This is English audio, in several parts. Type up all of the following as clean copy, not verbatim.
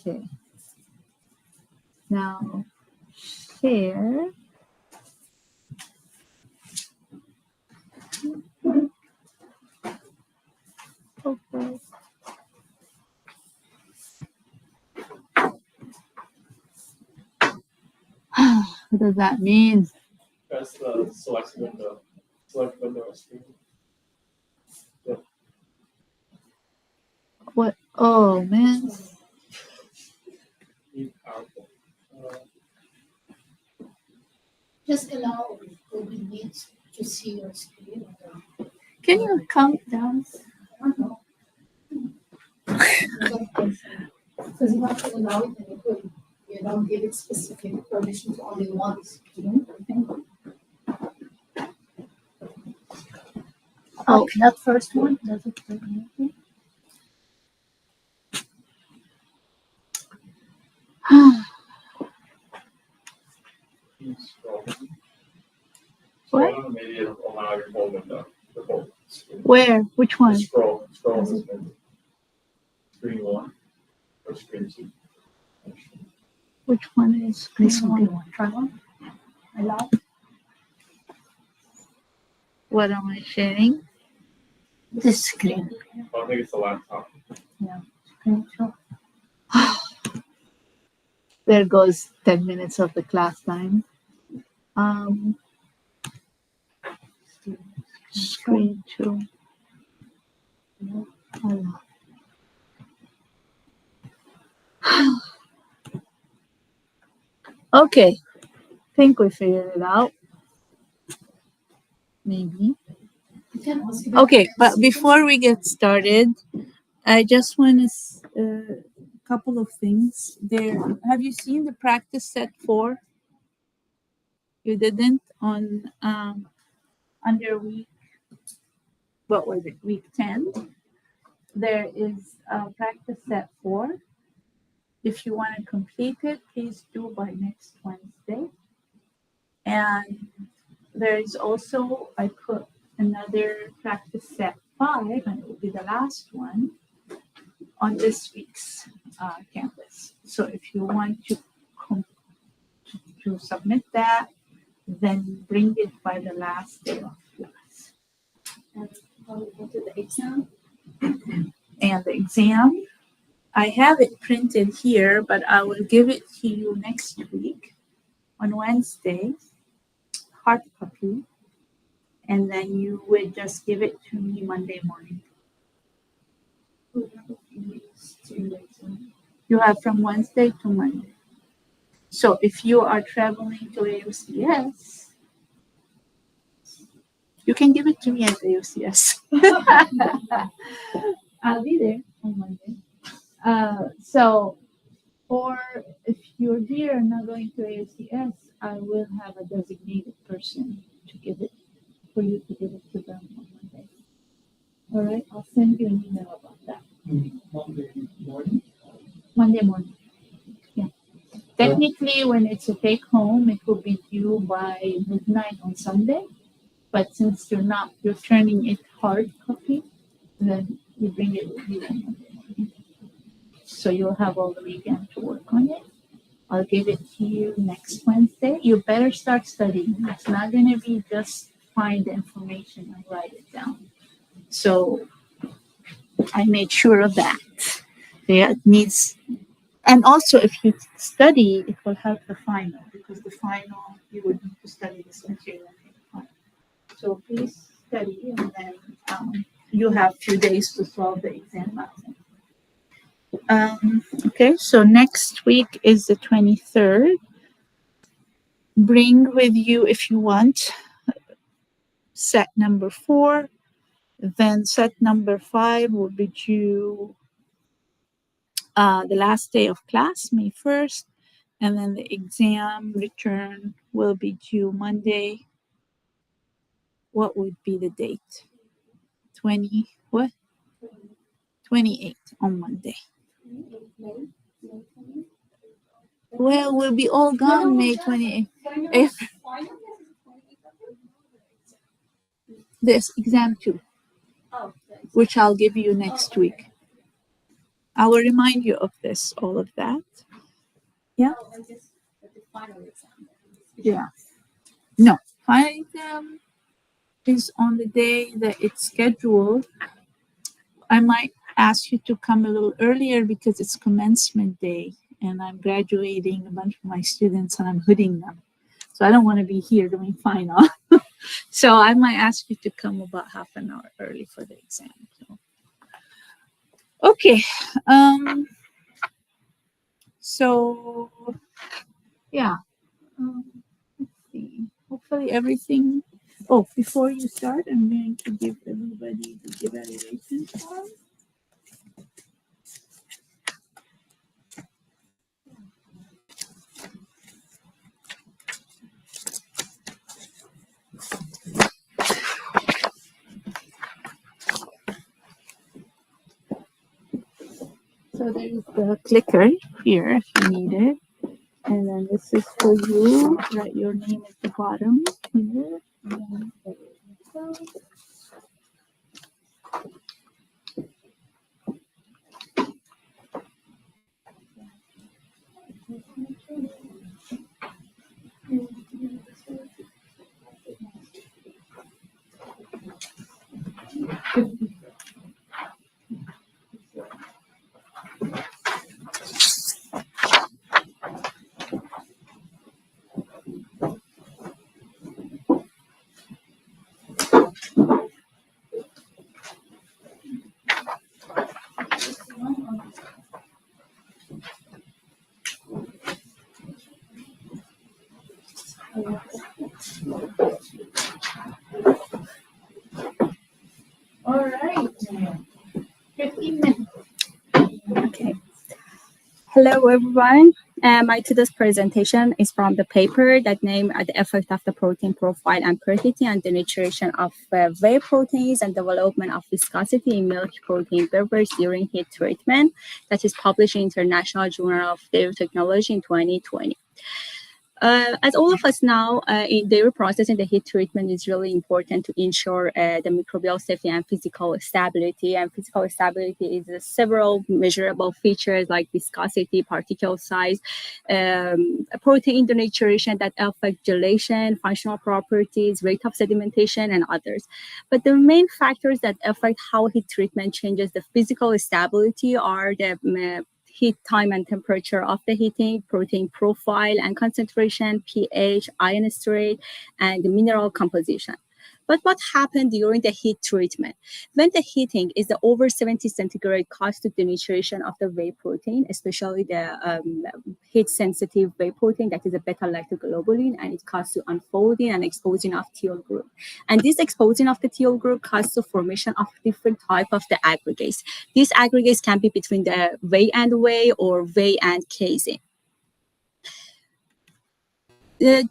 Okay. Now, share. Okay. What does that mean? Press the select window. Select window screen. Yep. What? Oh, man. Powerful. Just allow Google Meet to see your screen. Can you count down? I don't know. Because you have to allow it and you don't give it specific permission to only once. Oh. That first one, does it do anything? Keep scrolling. What? Scroll, maybe it'll allow your whole window. The whole screen. Where? Which one? Scroll this window. Screen 1 or screen 2. Which one is This one. Try one. Allow. What am I sharing? This screen. I think it's the laptop. Yeah. Screen two. There goes 10 minutes of the class time. Screen 2. Hello. Okay. Think we figured it out. Maybe. Okay, but before we get started, I just want to a couple of things. There, have you seen the practice set 4? You didn't on under week. What was it? Week 10. There is practice set 4. If you want to complete it, please do by next Wednesday. And there is also, I put another practice set 5, and it will be the last one on this week's campus. So if you want to submit that, then bring it by the last day of class. And how we go to the exam? And the exam, I have it printed here, but I will give it to you next week on Wednesday, hard copy, and then you would just give it to me Monday morning. You have from Wednesday to Monday. So if you are traveling to AUCS, you can give it to me at AUCS. I'll be there on Monday. So, or if you're here and not going to AUCS, I will have a designated person to give it, for you to give it to them on Monday. All right, I'll send you an email about that. Monday morning? Monday morning. Yeah. Technically, when it's a take home, it will be due by midnight on Sunday. But since you're turning it hard copy, then you bring it with you on Monday morning. So you'll have all the weekend to work on it. I'll give it to you next Wednesday. You better start studying. It's not going to be just find the information and write it down. So I made sure of that. Yeah, it needs, and also if you study, it will help the final, because the final, you would need to study this material. So please study, and then you have a few days to solve the exam. Okay, so next week is the 23rd. Bring with you, if you want, set number 4. Then set number 5 will be due the last day of class, May 1st. And then the exam return will be due Monday. What would be the date? 28 on Monday. Well, we'll be all gone May 28th. This exam 2, which I'll give you next week. I will remind you of this, all of that. Yeah. Oh, and just the final exam. Yeah. No, final exam is on the day that it's scheduled. I might ask you to come a little earlier because it's commencement day and I'm graduating a bunch of my students and I'm hooding them. So I don't want to be here doing final. So I might ask you to come about half an hour early for the exam. So. Okay. So yeah. Let's see. Hopefully everything. Oh, before you start, I'm going to give everybody the evaluation form. So there is the clicker here if you need it. And then this is for you. Write your name at the bottom here. And then there you go. All right. 15 minutes. Okay. Hello, everyone. My today's presentation is from the paper that named The Effect of the Protein Profile and Purity on the Nutrition of Whey Proteins and Development of Viscosity in Milk Protein Beverage During Heat Treatment, that is published in International Journal of Dairy Technology in 2020. As all of us know, in dairy processing, the heat treatment is really important to ensure the microbial safety and physical stability. And physical stability is several measurable features like viscosity, particle size, protein denaturation that affect gelation, functional properties, rate of sedimentation, and others. But the main factors that affect how heat treatment changes the physical stability are the heat time and temperature of the heating, protein profile and concentration, pH, ion state, and the mineral composition. But what happened during the heat treatment? When the heating is the over 70 centigrade cause to denaturation of the whey protein, especially the heat-sensitive whey protein that is a beta-lactoglobulin, and it causes to unfolding and exposing of thiol group. And this exposing of the thiol group causes the formation of different type of the aggregates. These aggregates can be between the whey and whey or whey and casein.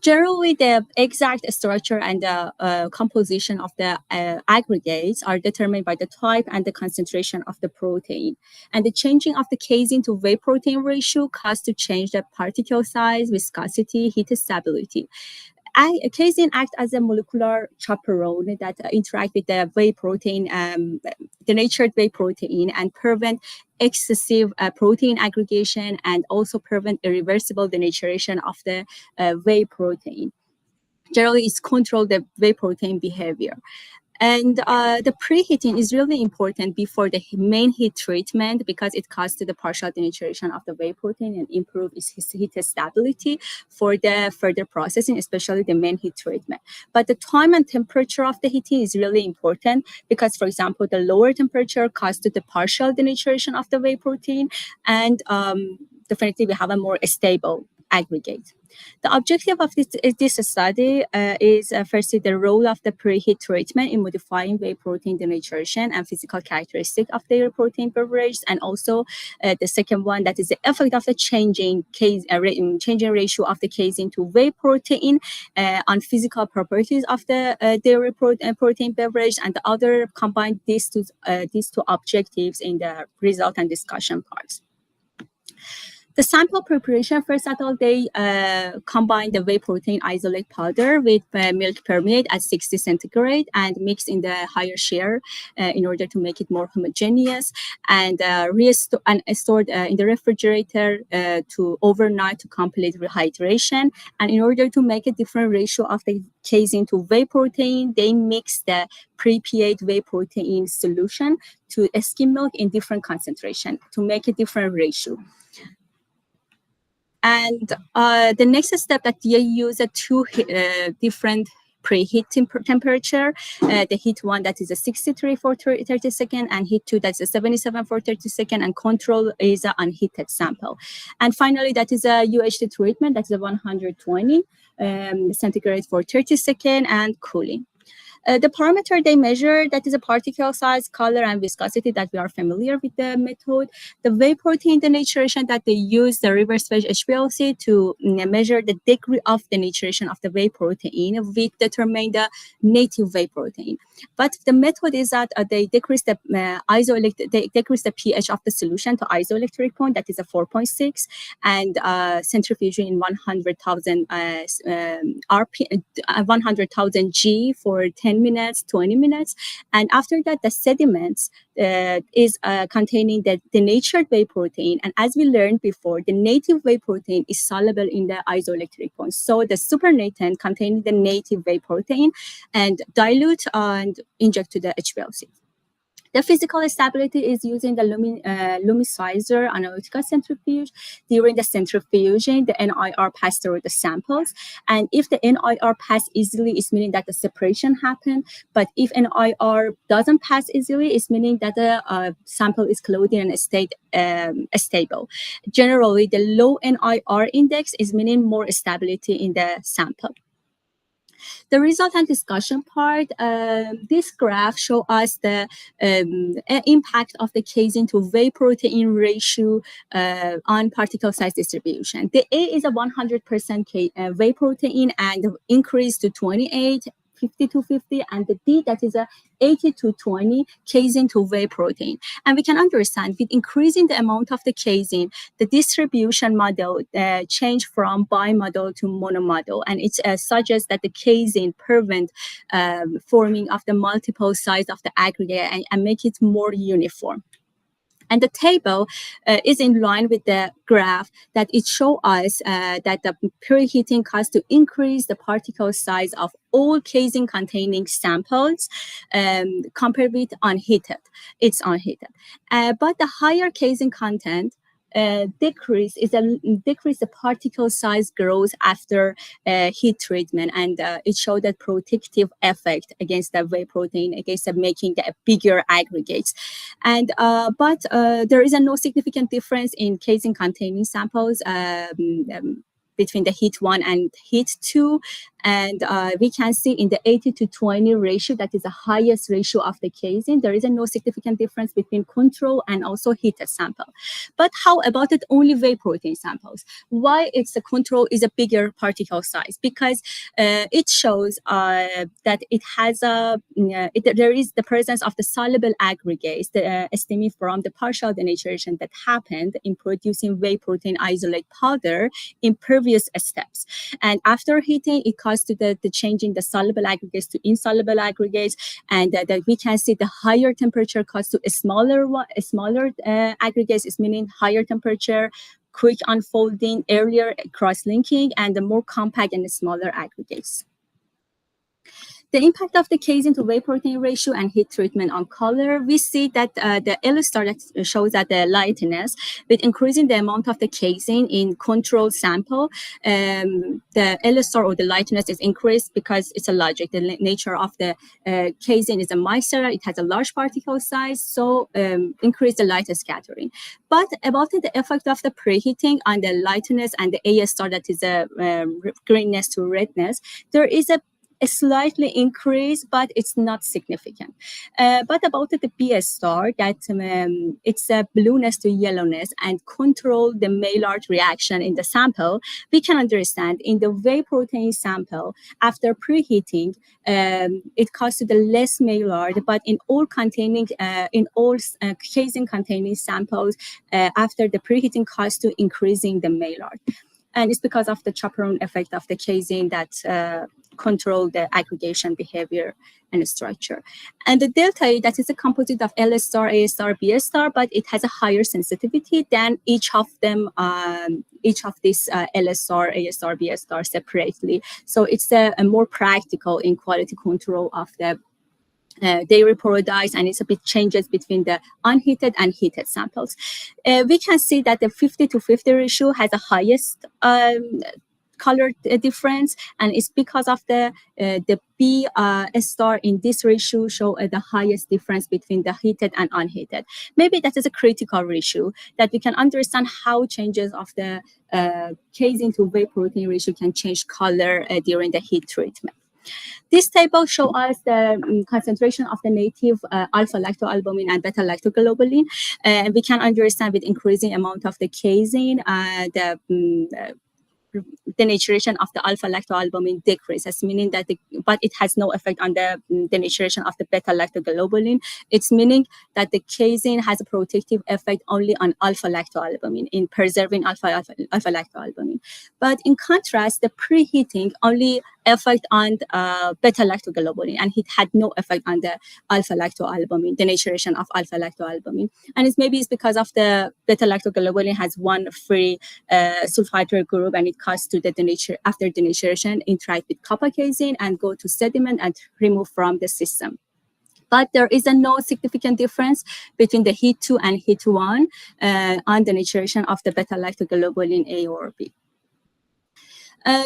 Generally, the exact structure and the composition of the aggregates are determined by the type and the concentration of the protein. And the changing of the casein to whey protein ratio causes to change the particle size, viscosity, heat stability. Casein acts as a molecular chaperone that interact with the whey protein, denatured whey protein, and prevent excessive protein aggregation and also prevent irreversible denaturation of the whey protein. Generally, it's control the whey protein behavior. And the preheating is really important before the main heat treatment because it causes the partial denaturation of the whey protein and improve its heat stability for the further processing, especially the main heat treatment. But the time and temperature of the heating is really important because, for example, the lower temperature causes the partial denaturation of the whey protein, and definitely we have a more stable aggregate. The objective of this study is firstly the role of the preheat treatment in modifying whey protein denaturation and physical characteristic of dairy protein beverage, and also the second one, that is the effect of the changing ratio of the casein to whey protein on physical properties of the dairy protein beverage, and the other combine these two objectives in the result and discussion parts. The sample preparation, first of all, they combine the whey protein isolate powder with milk permeate at 60 centigrade and mix in the higher share in order to make it more homogeneous, and stored in the refrigerator to overnight to complete rehydration. And in order to make a different ratio of the casein to whey protein, they mix the prepared whey protein solution to skim milk in different concentration to make a different ratio. And the next step that they use two different preheat temperature. The heat one that is a 63 for 30 seconds, and heat two that's a 77 for 30 seconds, and control is an unheated sample. And finally, that is a UHT treatment, that's a 120 centigrade for 30 seconds and cooling. The parameter they measure, that is a particle size, color, and viscosity that we are familiar with the method. The whey protein denaturation that they use the reverse phase HPLC to measure the degree of denaturation of the whey protein. We determine the native whey protein. But the method is that they decrease the pH of the solution to isoelectric point, that is a 4.6, and centrifuging in 100,000 100,000 G for 10 minutes, 20 minutes. And after that, the sediments is containing the denatured whey protein. And as we learned before, the native whey protein is soluble in the isoelectric point. So the supernatant containing the native whey protein and dilute and inject to the HPLC. The physical stability is using the lumicizer analytical centrifuge. During the centrifuging, the NIR pass through the samples. And if the NIR pass easily, it's meaning that the separation happened. But if NIR doesn't pass easily, it's meaning that the sample is closed and stayed stable. Generally, the low NIR index is meaning more stability in the sample. The result and discussion part, this graph shows us the impact of the casein to whey protein ratio on particle size distribution. The A is a 100% whey protein and increase to 28, 50 to 50, and the D that is a 80 to 20 casein to whey protein. And we can understand with increasing the amount of the casein, the distribution model changed from bimodal to monomodal, and it suggests that the casein prevent forming of the multiple size of the aggregate and make it more uniform. And the table is in line with the graph that it shows us that the preheating caused to increase the particle size of all casein containing samples compared with unheated. It's unheated. But the higher casein content decrease the particle size growth after heat treatment, and it showed that protective effect against the whey protein, against making the bigger aggregates. And but there is no significant difference in casein containing samples between the heat 1 and heat 2, and we can see in the 80 to 20 ratio, that is the highest ratio of the casein, there is no significant difference between control and also heated sample. But how about it only whey protein samples? Why it's the control is a bigger particle size? Because it shows that it has there is the presence of the soluble aggregates stemming from the partial denaturation that happened in producing whey protein isolate powder in previous steps. And after heating, it caused to the changing the soluble aggregates to insoluble aggregates, and that we can see the higher temperature caused to smaller aggregates, is meaning higher temperature, quick unfolding, earlier cross-linking, and the more compact and smaller aggregates. The impact of the casein to whey protein ratio and heat treatment on color, we see that the yellow star that shows that the lightness, with increasing the amount of the casein in control sample, the yellow star or the lightness is increased because it's a logic. The nature of the casein is a micellar, it has a large particle size, so increase the light scattering. But about the effect of the preheating on the lightness and the A star, that is a greenness to redness, there is a slightly increase, but it's not significant. But about the B star, that it's a blueness to yellowness and control the Maillard reaction in the sample, we can understand in the whey protein sample, after preheating, it causes the less Maillard, but in all casein containing samples, after the preheating caused to increasing the Maillard. And it's because of the chaperone effect of the casein that control the aggregation behavior and structure. And the delta A, that is a composite of L star, A star, B star, but it has a higher sensitivity than each of them, each of these L star, A star, B star separately. So it's a more practical in quality control of the dairy paradise, and it's a bit changes between the unheated and heated samples. We can see that the 50-50 ratio has the highest color difference, and it's because of the B star in this ratio show the highest difference between the heated and unheated. Maybe that is a critical ratio that we can understand how changes of the casein to whey protein ratio can change color during the heat treatment. This table shows us the concentration of the native alpha-lactoalbumin and beta-lactoglobulin. And we can understand with increasing amount of the casein, the denaturation of the alpha-lactoalbumin decreases, meaning that but it has no effect on the denaturation of the beta-lactoglobulin. It's meaning that the casein has a protective effect only on alpha-lactoalbumin in preserving alpha-lactoalbumin. But in contrast, the preheating only effect on beta-lactoglobulin, and it had no effect on the alpha-lactoalbumin, denaturation of alpha-lactoalbumin. And it's because of the beta-lactoglobulin has one free sulfite group, and it causes to the denature after denaturation interact with kappa casein and go to sediment and remove from the system. But there is no significant difference between the heat 2 and heat 1 on denaturation of the beta-lactoglobulin A or B.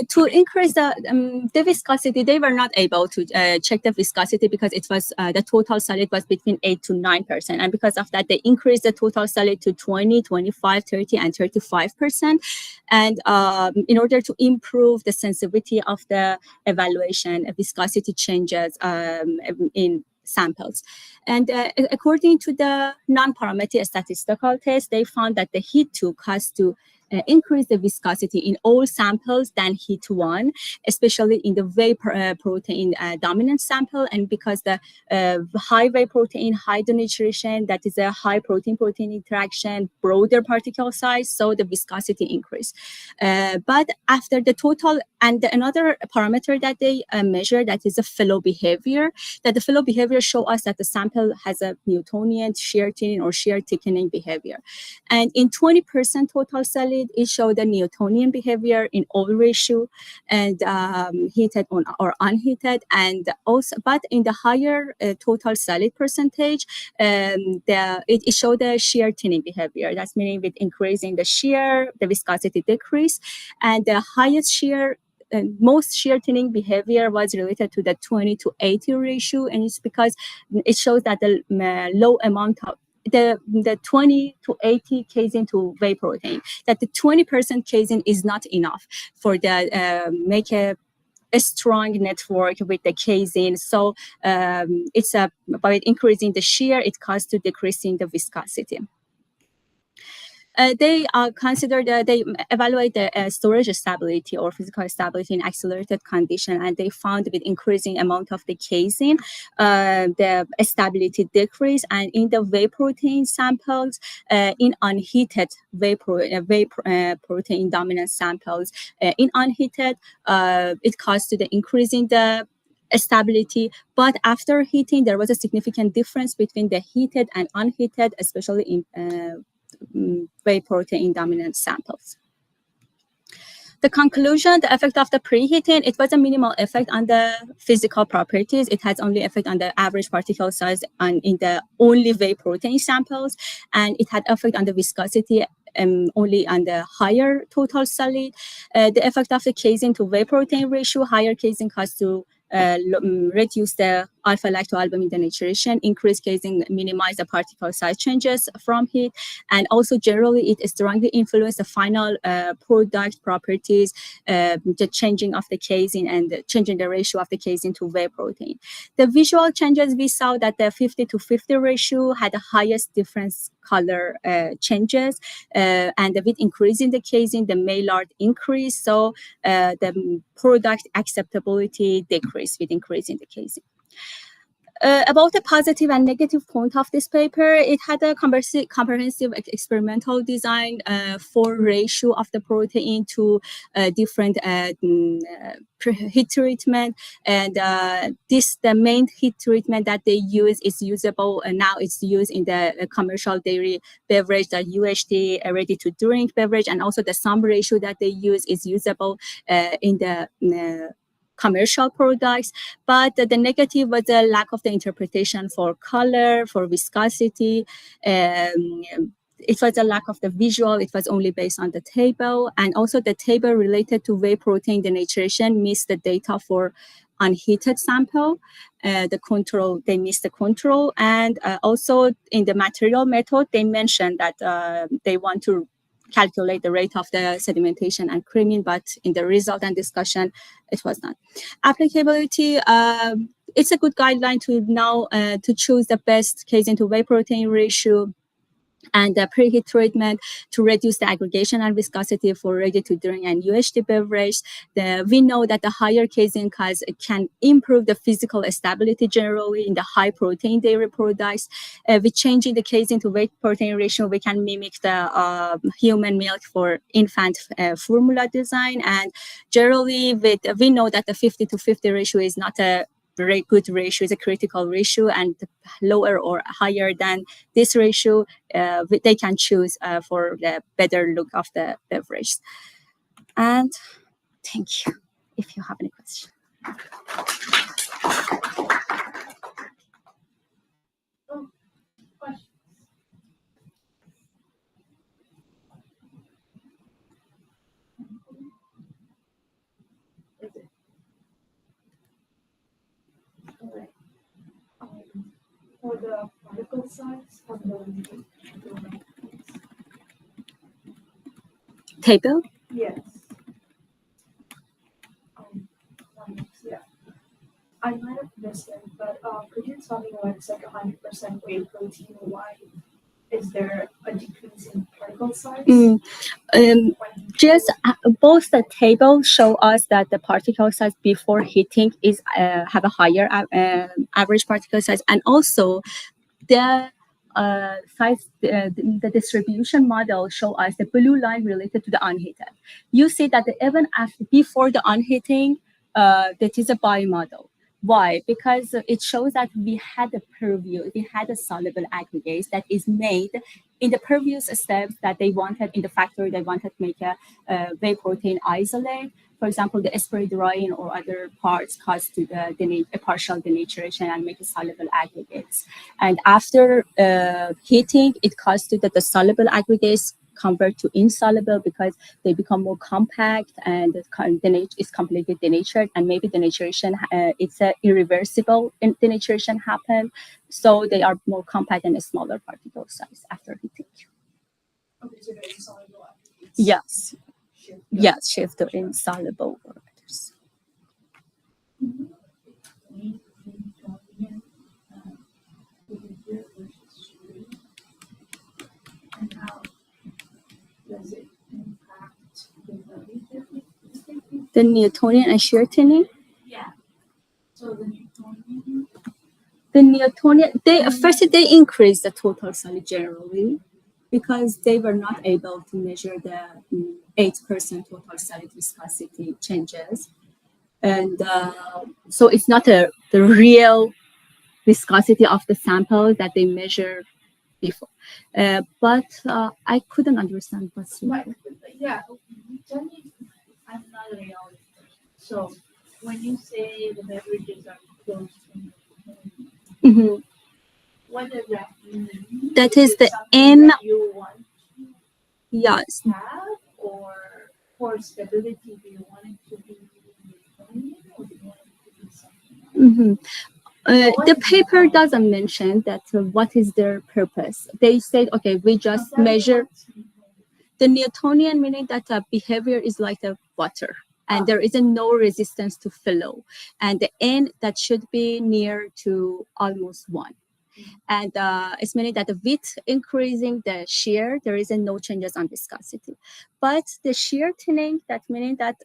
To increase the viscosity, they were not able to check the viscosity because it was the total solid was between 8 to 9%. And because of that, they increased the total solid to 20, 25, 30, and 35%. And in order to improve the sensitivity of the evaluation, viscosity changes in samples. And according to the non-parametric statistical test, they found that the heat 2 caused to increase the viscosity in all samples than heat 1, especially in the whey protein dominant sample. And because the high whey protein, high denaturation, that is a high protein-protein interaction, broader particle size, so the viscosity increase. But after the total, and another parameter that they measure, that is the flow behavior, that the flow behavior show us that the sample has a Newtonian shear thinning or shear thickening behavior. And in 20% total solid, it showed the Newtonian behavior in all ratio and heated or unheated, and also, but in the higher total solid percentage, it showed the shear thinning behavior. That's meaning with increasing the shear, the viscosity decrease, and the highest shear. Most shear thinning behavior was related to the 20 to 80 ratio, and it's because it shows that the low amount of the 20 to 80 casein to whey protein, that the 20% casein is not enough for the make a strong network with the casein. So it's by increasing the shear, it causes to decreasing the viscosity. They they evaluate the storage stability or physical stability in accelerated condition, and they found with increasing amount of the casein, the stability decrease. And in the whey protein samples, in unheated whey protein dominant samples, in unheated, it caused to the increasing the stability, but after heating, there was a significant difference between the heated and unheated, especially in whey protein dominant samples. The conclusion, the effect of the preheating, it was a minimal effect on the physical properties. It has only effect on the average particle size and in the only whey protein samples, and it had effect on the viscosity only on the higher total solid. The effect of the casein to whey protein ratio, higher casein caused to reduce the alpha-lactoalbumin denaturation, increase casing, minimize the particle size changes from heat, and also generally it strongly influences the final product properties, the changing of the casein and changing the ratio of the casein to whey protein. The visual changes, we saw that the 50-50 ratio had the highest difference color changes, and with increasing the casein, the Maillard increase, so the product acceptability decreased with increasing the casein. About the positive and negative point of this paper, it had a comprehensive experimental design for ratio of the protein to different heat treatment, and the main heat treatment that they use is usable, and now it's used in the commercial dairy beverage, the UHT ready to drink beverage, and also the sum ratio that they use is usable in the commercial products. But the negative was the lack of the interpretation for color, for viscosity. It was a lack of the visual. It was only based on the table, and also the table related to whey protein denaturation missed the data for unheated sample. The control, they missed the control, and also in the material method, they mentioned that they want to calculate the rate of the sedimentation and creaming, but in the result and discussion, it was not. Applicability, it's a good guideline to now to choose the best casein to whey protein ratio and the preheat treatment to reduce the aggregation and viscosity for ready-to-drink and UHT beverage. We know that the higher casein can improve the physical stability generally in the high-protein dairy products. With changing the casein to whey protein ratio, we can mimic the human milk for infant formula design. And generally, we know that the 50-50 ratio is not a very good ratio, is a critical ratio, and lower or higher than this ratio, they can choose for the better look of the beverage. And thank you. If you have any questions. For the particle size of the Table? yes. Yeah. I might have missed it, but could you tell me when it's like 100% whey protein, why is there a decrease in particle size? Just both the tables show us that the particle size before heating is have a higher average particle size, and also the size, the distribution model show us the blue line related to the unheated. You see that even after before the unheating, that is a bimodal. Why? Because it shows that we had a soluble aggregate that is made in the previous steps that they wanted in the factory. They wanted to make a whey protein isolate. For example, the spray drying or other parts cause to a partial denaturation and make a soluble aggregates. And after heating, it causes to the soluble aggregates convert to insoluble because they become more compact and is completely denatured, and maybe denaturation it's a irreversible denaturation happen, so they are more compact and a smaller particle size after heating. Okay, so there's soluble aggregates. Yes. Yes, shift to insoluble orders. And how does it impact The Newtonian and shear thinning? Yeah. So the Newtonian. The Newtonian, they increased the total solid generally because they were not able to measure the 8% total solid viscosity changes. And so it's not the real viscosity of the sample that they measure before. But I couldn't understand what's Yeah, tell me, I'm not a rheologist. So when you say the beverages are close to Mhm. what does that mean? That is it the something N. that you want Yes. to have, or for stability, do you want it to be Newtonian, or do you want it to be something Mhm. The paper doesn't mention that what is their purpose. They said, okay, we just measure the Newtonian, meaning that behavior is like the water, and there is no resistance to flow, and the n that should be near to almost 1. And it's meaning that with increasing the shear, there is no changes on viscosity. But the shear thinning, that meaning that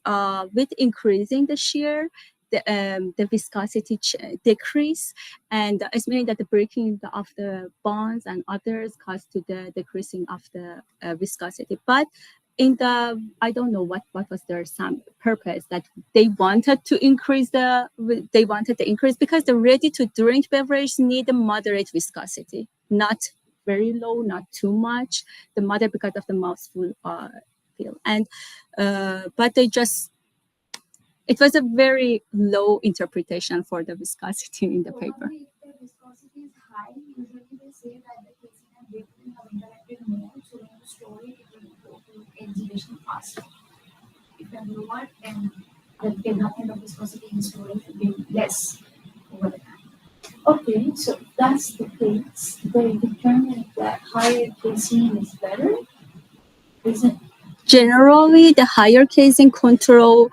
with increasing the shear, the viscosity decrease, and it's meaning that the breaking of the bonds and others cause to the decreasing of the viscosity. But in the, I don't know what was their some purpose that they wanted to increase because the ready to drink beverage need a moderate viscosity, not very low, not too much, the moderate because of the mouthful feel. And but they just, it was a very low interpretation for the viscosity in the paper. If the viscosity is high, usually they say that the casing and bakery have interacted more, so when you store it, it will go to exhalation faster. If you have lower, then the development of viscosity in storage will be less over the time. Okay, so if that's the case, they determine that higher casein is better, isn't? Generally, the higher casing control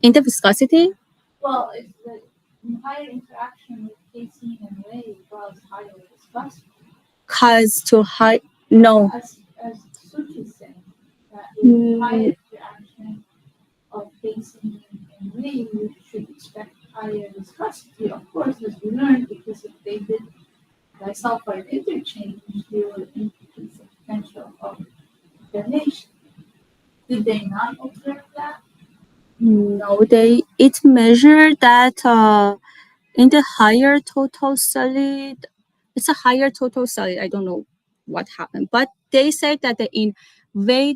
in the viscosity. Well, if the higher interaction with casein and whey cause higher viscosity, Cause to high, no. as Suchi said, that Mm. higher interaction of casein and whey, you should expect higher viscosity. Of course, as we learned, because if they did disulfide interchange, they will increase the potential of detonation. Did they not observe that? No, it measured that in the higher total solid, it's a higher total solid. I don't know what happened, but they said that in whey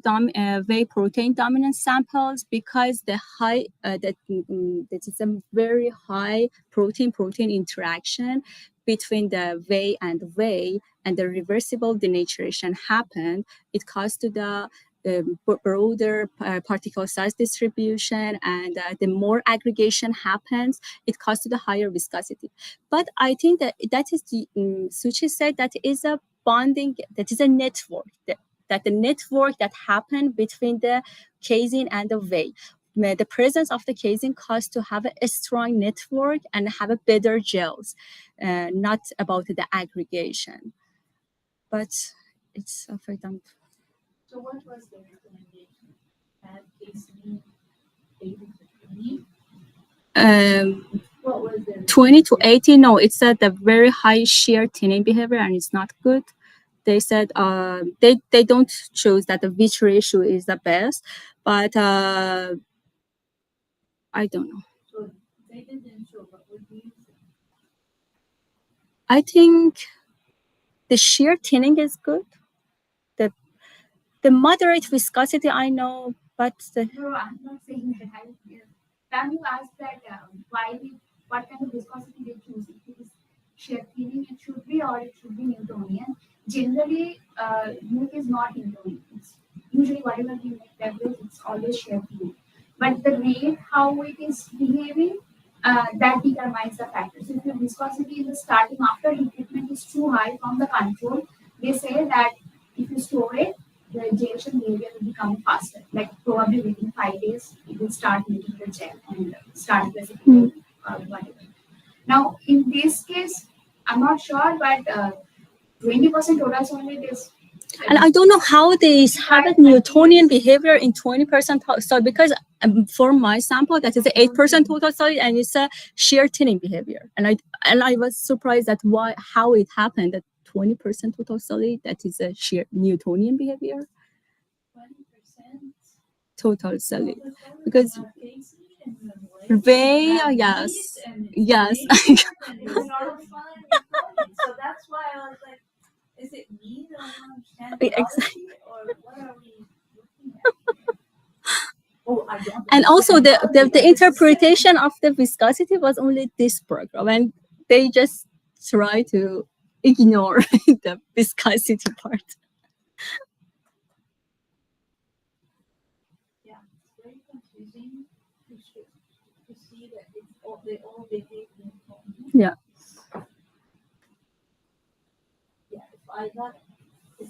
protein dominant samples, because the high that is a very high protein interaction between the whey and the reversible denaturation happened. It caused to the broader particle size distribution, and the more aggregation happens, it causes to the higher viscosity. But I think that is the Suchi said that is a bonding, that is a network, that the network that happened between the casein and the whey. The presence of the casein caused to have a strong network and have a better gels, not about the aggregation. But it's for them. So what was the recommendation? Add casein 80 to 20? What was the 20 to 80, no, it's at the very high shear thinning behavior, and it's not good. They said they don't choose that the which ratio is the best, but I don't know. So they didn't show, but what do you think? I think the shear thinning is good. The moderate viscosity, I know, but No, I'm not saying that. Can you ask that what kind of viscosity they choose? If it is shear thinning, it should be, or it should be Newtonian. Generally, milk is not Newtonian. Usually, whatever we make beverage, it's always shear thinning. But the rate how it is behaving, that determines the factor. So if your viscosity in the starting after heat treatment is too high from the control, they say that if you store it, the gelation behavior will become faster. Like probably within 5 days, it will start making the gel and start precipitating or whatever. Now, in this case, I'm not sure, but 20% total solid is. and I don't know how they have a Newtonian behavior in 20% solid, because for my sample that is 8% total solid and it's a shear thinning behavior, and I was surprised at how it happened that 20% total solid that is a shear Newtonian behavior. 20% Total solid, because whey, yes, yes. It's not a fun recording. So that's why I was like, is it me that I don't understand Exactly. biology, or what are we looking at? Oh, I don't. And also the understand. interpretation of the viscosity was only this program, and they just try to ignore the viscosity part. Yeah, it's very confusing to see that it's they all behave uniformly. Yeah. Yeah, if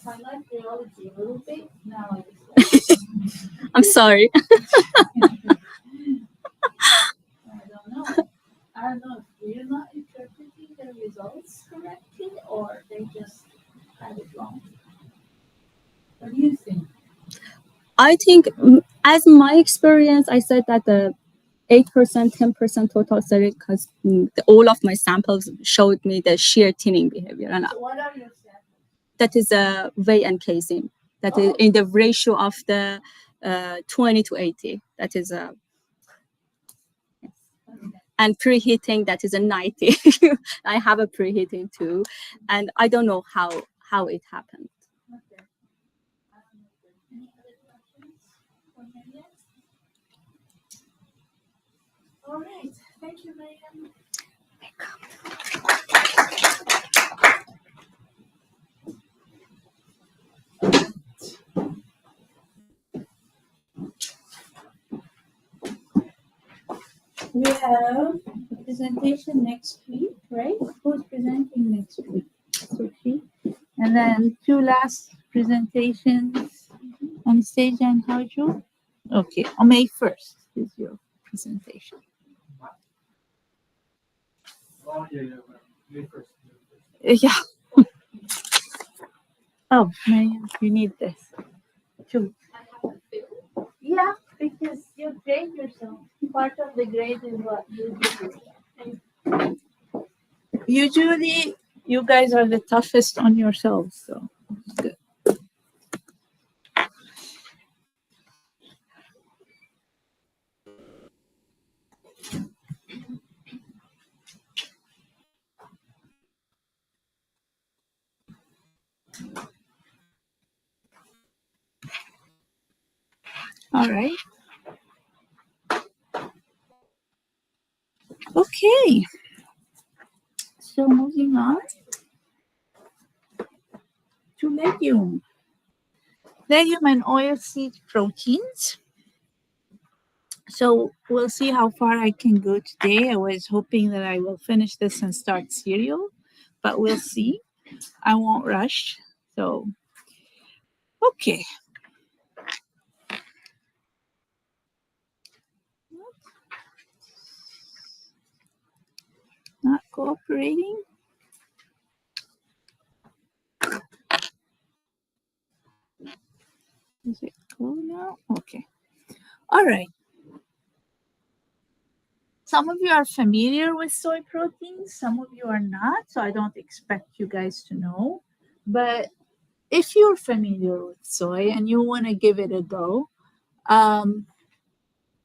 I like biology a little bit, now I just like I'm sorry. I don't know. I don't know if we're not interpreting the results correctly or they just had it wrong. What do you think? I think, as my experience, I said that the 8%, 10% total study because all of my samples showed me the shear thinning behavior. And So what are your samples? that is a weight and casein. That is in the ratio of the 20 to 80. That is a and preheating, that is a 90. I have a preheating too, and I don't know how it happened. Okay. I don't know if there's any other questions for Marianne? All right. Thank you, Marianne. We have a presentation next week, right? Who's presenting next week? Sophie. And then 2 last presentations, Anastasia and Harjo. Okay, on May 1st is your presentation. Oh, yeah. May 1st. Yeah. Oh, Marianne, you need this. Too. Yeah, because you grade yourself. Part of the grade is what you do. Usually, you guys are the toughest on yourselves, so it's good. All right. Okay. So moving on to legume. Legume and oilseed proteins. So we'll see how far I can go today. I was hoping that I will finish this and start cereal, but we'll see. I won't rush. So, okay. Not cooperating. Is it cool now? Okay. All right. Some of you are familiar with soy proteins, some of you are not, so I don't expect you guys to know. But if you're familiar with soy and you want to give it a go,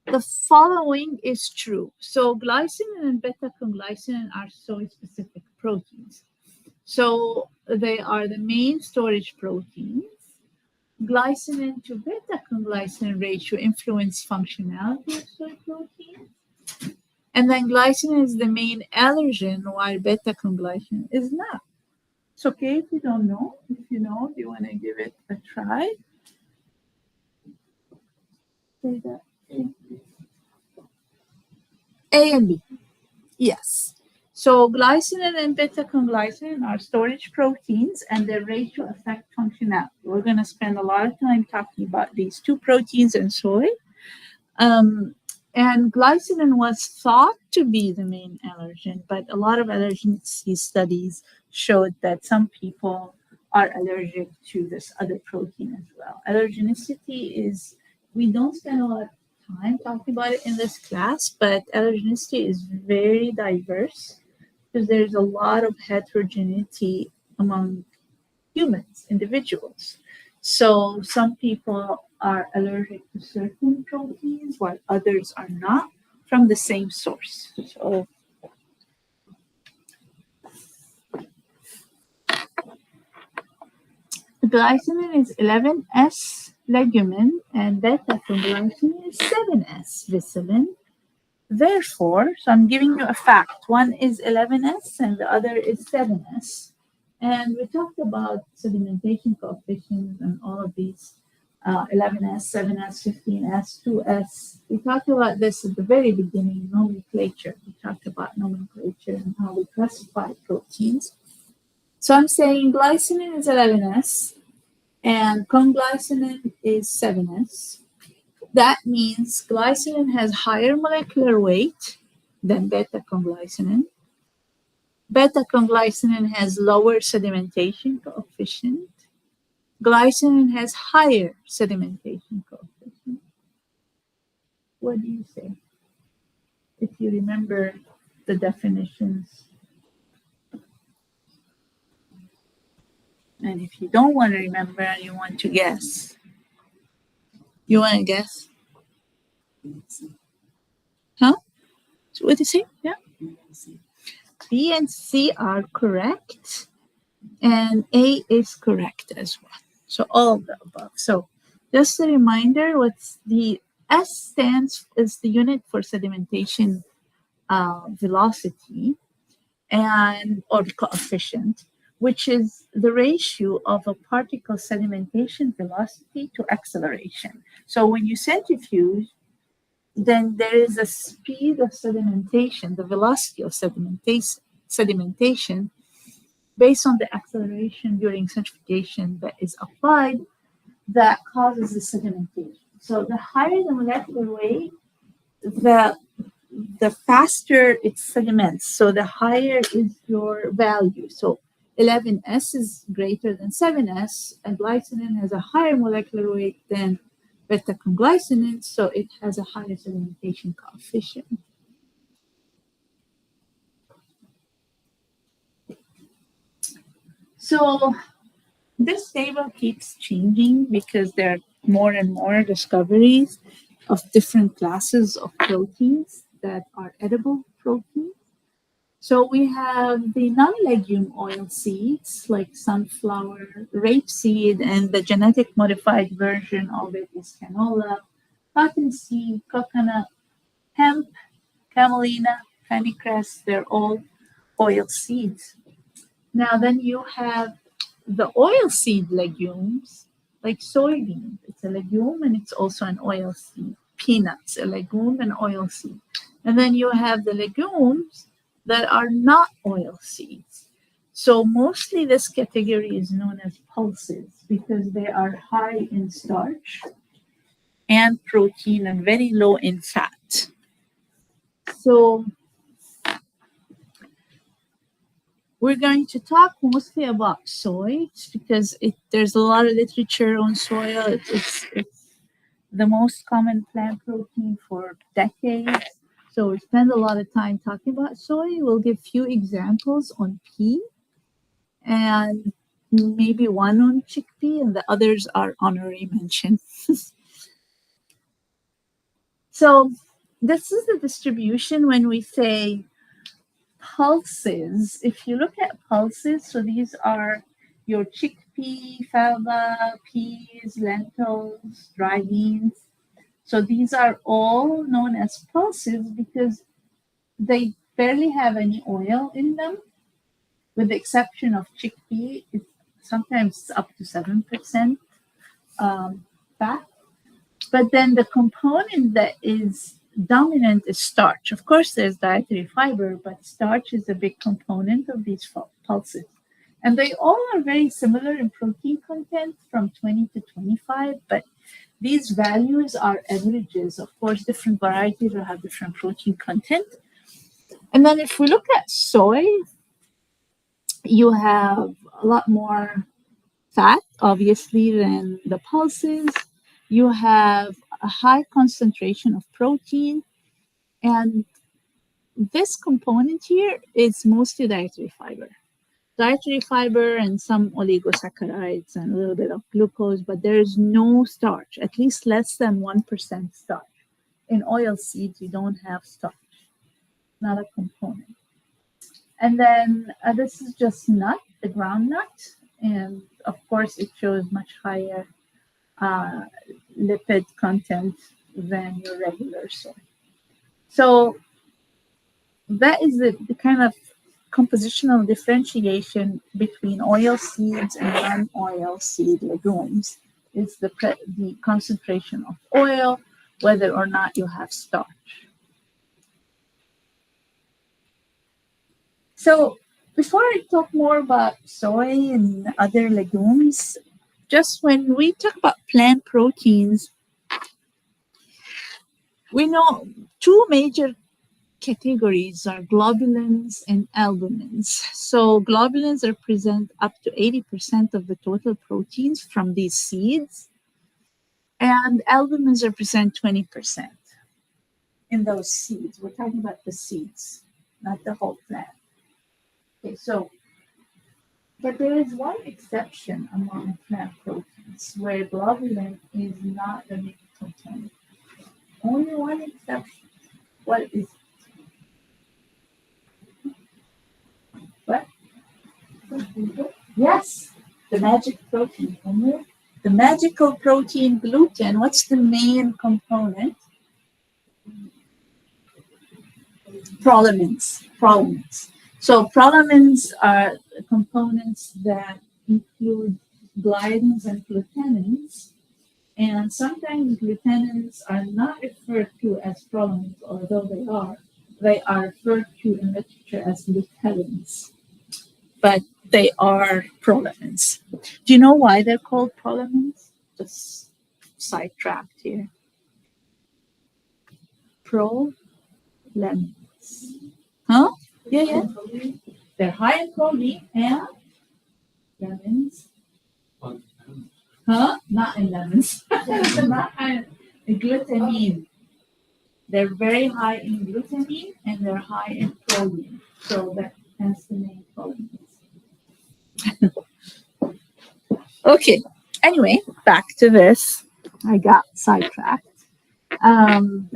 the following is true. So glycine and beta-conglycine are soy-specific proteins. So they are the main storage proteins. Glycine to beta-conglycine ratio influence functionality of soy protein. And then glycine is the main allergen, while beta-conglycine is not. It's okay if you don't know. If you know, if you want to give it a try. Say that. A and B. Yes. So glycine and beta-conglycine are storage proteins and their ratio affect functionality. We're going to spend a lot of time talking about these two proteins in soy. And glycine was thought to be the main allergen, but a lot of allergency studies showed that some people are allergic to this other protein as well. Allergenicity is, we don't spend a lot of time talking about it in this class, but allergenicity is very diverse because there's a lot of heterogeneity among humans, individuals. So some people are allergic to certain proteins while others are not from the same source. So glycine is 11S legumin and beta-glycine is 7S viscin. Therefore, so I'm giving you a fact. One is 11S and the other is 7S. And we talked about sedimentation coefficients and all of these 11S, 7S, 15S, 2S. We talked about this at the very beginning, nomenclature. We talked about nomenclature and how we classify proteins. So I'm saying glycine is 11S and conglycine is 7S. That means glycine has higher molecular weight than beta-conglycine. Beta-conglycine has lower sedimentation coefficient. Glycine has higher sedimentation coefficient. What do you say? If you remember the definitions. And if you don't want to remember and you want to guess. You want to guess? Huh? So what do you say? Yeah. B and C are correct. And A is correct as well. So all of the above. So just a reminder, what's the S stands as the unit for sedimentation velocity and or coefficient, which is the ratio of a particle sedimentation velocity to acceleration. So when you centrifuge, then there is a speed of sedimentation, the velocity of sedimentation based on the acceleration during centrifugation that is applied that causes the sedimentation. So the higher the molecular weight, the faster it sediments. So the higher is your value. So 11S is greater than 7S, and glycine has a higher molecular weight than beta-conglycine, so it has a higher sedimentation coefficient. So this table keeps changing because there are more and more discoveries of different classes of proteins that are edible proteins. So we have the non-legume oil seeds like sunflower, rapeseed, and the genetic modified version of it is canola, cottonseed, coconut, hemp, camelina, pennycress. They're all oil seeds. Now then you have the oilseed legumes, like soybean. It's a legume and it's also an oil seed. Peanuts, a legume and oil seed. And then you have the legumes that are not oil seeds. So mostly this category is known as pulses because they are high in starch and protein and very low in fat. So we're going to talk mostly about soy because there's a lot of literature on soy. It's the most common plant protein for decades. So we spend a lot of time talking about soy. We'll give few examples on pea and maybe one on chickpea, and the others are honorary mention. So this is the distribution when we say pulses. If you look at pulses, so these are your chickpea, fava, peas, lentils, dry beans. So these are all known as pulses because they barely have any oil in them, with the exception of chickpea. Sometimes it's up to 7% fat. But then the component that is dominant is starch. Of course, there's dietary fiber, but starch is a big component of these pulses. And they all are very similar in protein content from 20 to 25, but these values are averages. Of course, different varieties will have different protein content. And then if we look at soy, you have a lot more fat, obviously, than the pulses. You have a high concentration of protein, and this component here is mostly dietary fiber. Dietary fiber and some oligosaccharides and a little bit of glucose, but there is no starch, at least less than 1% starch. In oil seeds, you don't have starch, not a component. And then this is just nut, the ground nut, and of course it shows much higher lipid content than your regular soy. So that is the kind of compositional differentiation between oil seeds and non-oil seed legumes. is the concentration of oil, whether or not you have starch. So before I talk more about soy and other legumes, just when we talk about plant proteins, we know two major categories are globulins and albumins. So globulins represent up to 80% of the total proteins from these seeds, and albumins represent 20% in those seeds. We're talking about the seeds, not the whole plant. Okay, so, but there is one exception among plant proteins where globulin is not the main component. Only one exception. What is what? Yes, the magic protein. Remember? The magical protein gluten. What's the main component? Prolamins. Prolamins. So prolamins are components that include gliadins and glutenins. And sometimes glutenins are not referred to as prolamins, although they are referred to in literature as luteinins. But they are prolamins. Do you know why they're called prolamins? Just sidetracked here. Prolamins. Huh? Yeah. They're high in protein and lemons. Huh? Not in lemons. Not high in glutamine. They're very high in glutamine and they're high in protein. So that's the main proteins. Okay. Anyway, back to this. I got sidetracked.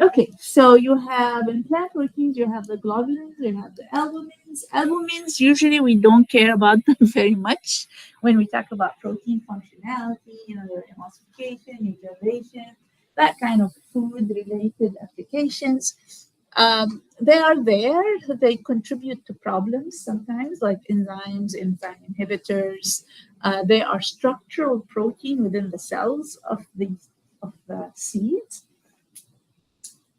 Okay, so you have in plant proteins, you have the globulins, you have the albumins. Albumins, usually we don't care about them very much when we talk about protein functionality, their emulsification, neutralization, that kind of food-related applications. They are there. They contribute to problems sometimes, like enzymes, enzyme inhibitors. They are structural protein within the cells of the seeds.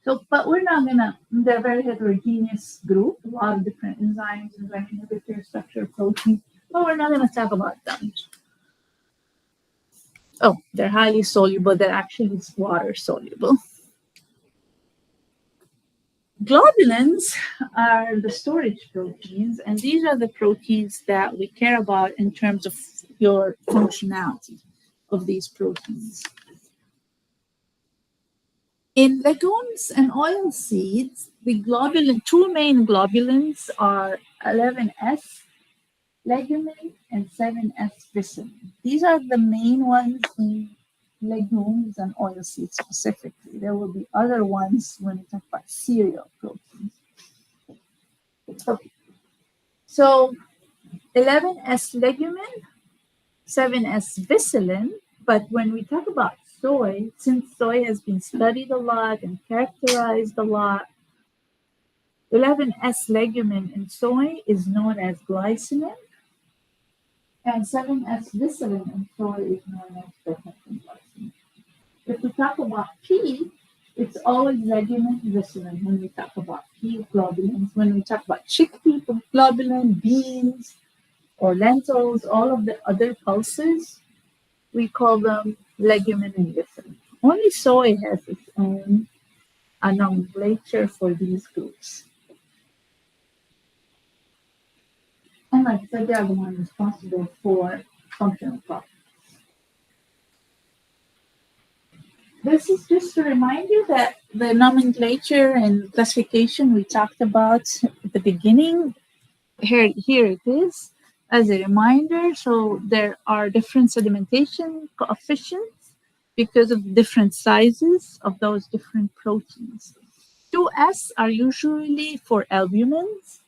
So, but we're not they're a very heterogeneous group, a lot of different enzymes, enzyme inhibitors, structural protein, but we're not going to talk about them. Oh, they're highly soluble. They're actually water soluble. Globulins are the storage proteins, and these are the proteins that we care about in terms of your functionality of these proteins. In legumes and oil seeds, the two main globulins are 11S legumin and 7S viscin. These are the main ones in legumes and oil seeds specifically. There will be other ones when we talk about cereal proteins. Okay. So 11S legumin, 7S viscin, but when we talk about soy, since soy has been studied a lot and characterized a lot, 11S legumin in soy is known as glycinin, and 7S viscin in soy is known as beta-glycinin. If we talk about pea, it's always legumin viscin when we talk about pea globulins. When we talk about chickpea globulin, beans, or lentils, all of the other pulses, we call them legumin and viscin. Only soy has its own nomenclature for these groups. And like I said, they are the ones responsible for functional properties. This is just to remind you that the nomenclature and classification we talked about at the beginning, here it is as a reminder. So there are different sedimentation coefficients because of different sizes of those different proteins. 2S are usually for albumins,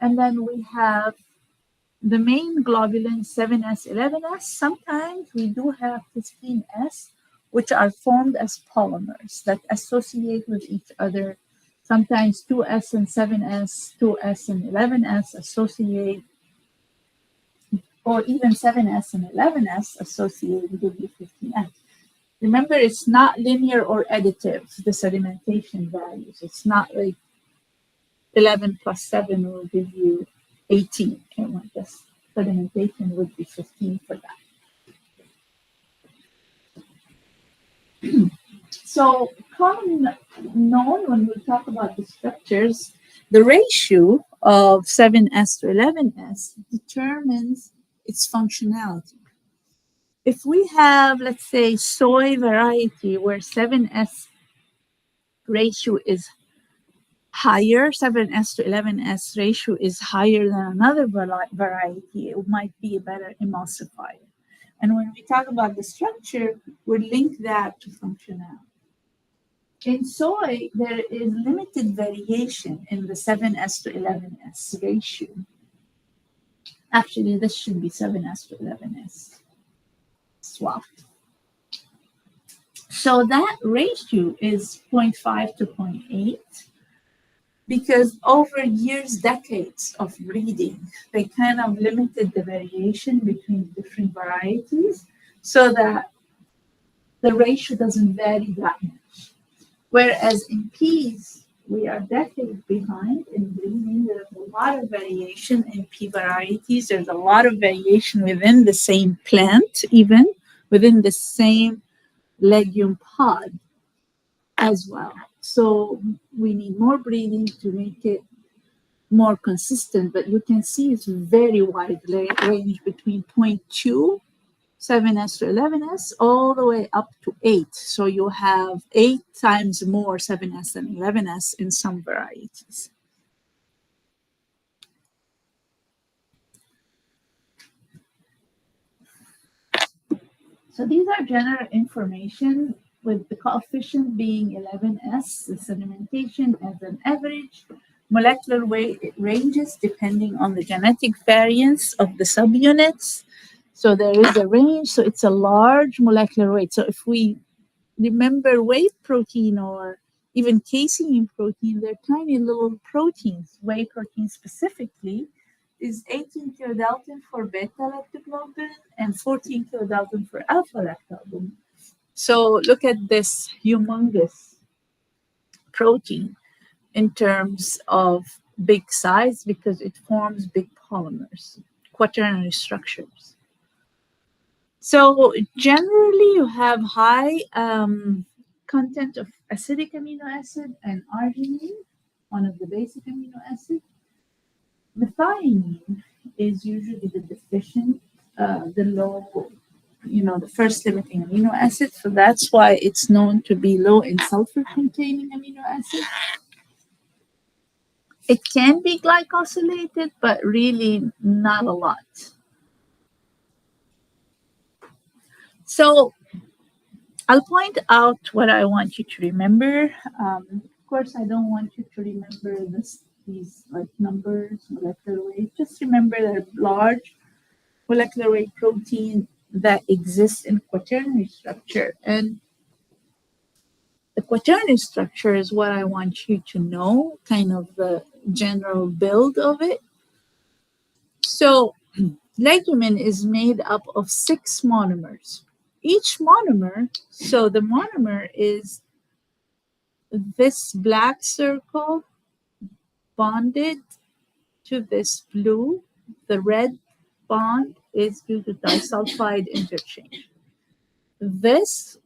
and then we have the main globulin 7S, 11S. Sometimes we do have 15S, which are formed as polymers that associate with each other. Sometimes 2S and 7S, 2S and 11S associate or even 7S and 11S associated give you 15S. Remember, it's not linear or additive, the sedimentation values. It's not like 11 plus 7 will give you 18. And I guess sedimentation would be 15 for that. So common known when we talk about the structures, the ratio of 7S to 11S determines its functionality. If we have, let's say, soy variety where 7S ratio is higher, 7S to 11S ratio is higher than another variety, it might be a better emulsifier. And when we talk about the structure, we link that to functionality. In soy, there is limited variation in the 7S to 11S ratio. Actually, this should be 7S to 11S swapped. So that ratio is 0.5 to 0.8 because over years, decades of breeding, they kind of limited the variation between different varieties so that the ratio doesn't vary that much. Whereas in peas, we are decades behind in breeding. There's a lot of variation in pea varieties. There's a lot of variation within the same plant, even within the same legume pod as well. So we need more breeding to make it more consistent, but you can see it's very wide range between 0.2 7S to 11S all the way up to 8. So you have 8 times more 7S than 11S in some varieties. So these are general information with the coefficient being 11S, the sedimentation as an average. Molecular weight ranges depending on the genetic variance of the subunits. So there is a range, so it's a large molecular weight. So if we remember whey protein or even casein protein, they're tiny little proteins. Whey protein specifically is 18 kilodalton for beta-lactoglobin and 14 kilodalton for alpha-lactoglobin. So look at this humongous protein in terms of big size because it forms big polymers, quaternary structures. So generally you have high content of acidic amino acid and arginine, one of the basic amino acids. Methionine is usually the deficient, the low, the first limiting amino acid. So that's why it's known to be low in sulfur containing amino acid. It can be glycosylated, but really not a lot. So I'll point out what I want you to remember. Of course, I don't want you to remember these like numbers, molecular weight. Just remember they're large molecular weight protein that exists in quaternary structure. And the quaternary structure is what I want you to know, kind of the general build of it. So legumin is made up of 6 monomers. Each monomer, so the monomer is this black circle bonded to this blue. The red bond is due to disulfide interchange. This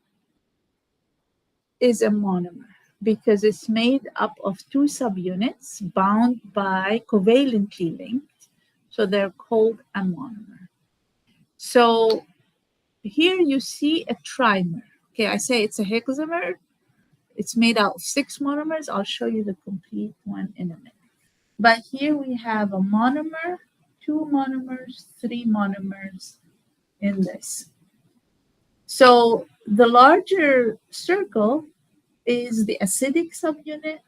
is a monomer because it's made up of 2 subunits bound by covalently linked. So they're called a monomer. So here you see a trimer. Okay, I say it's a hexamer. It's made out of 6 monomers. I'll show you the complete one in a minute. But here we have a monomer, 2 monomers, 3 monomers in this. So the larger circle is the acidic subunit.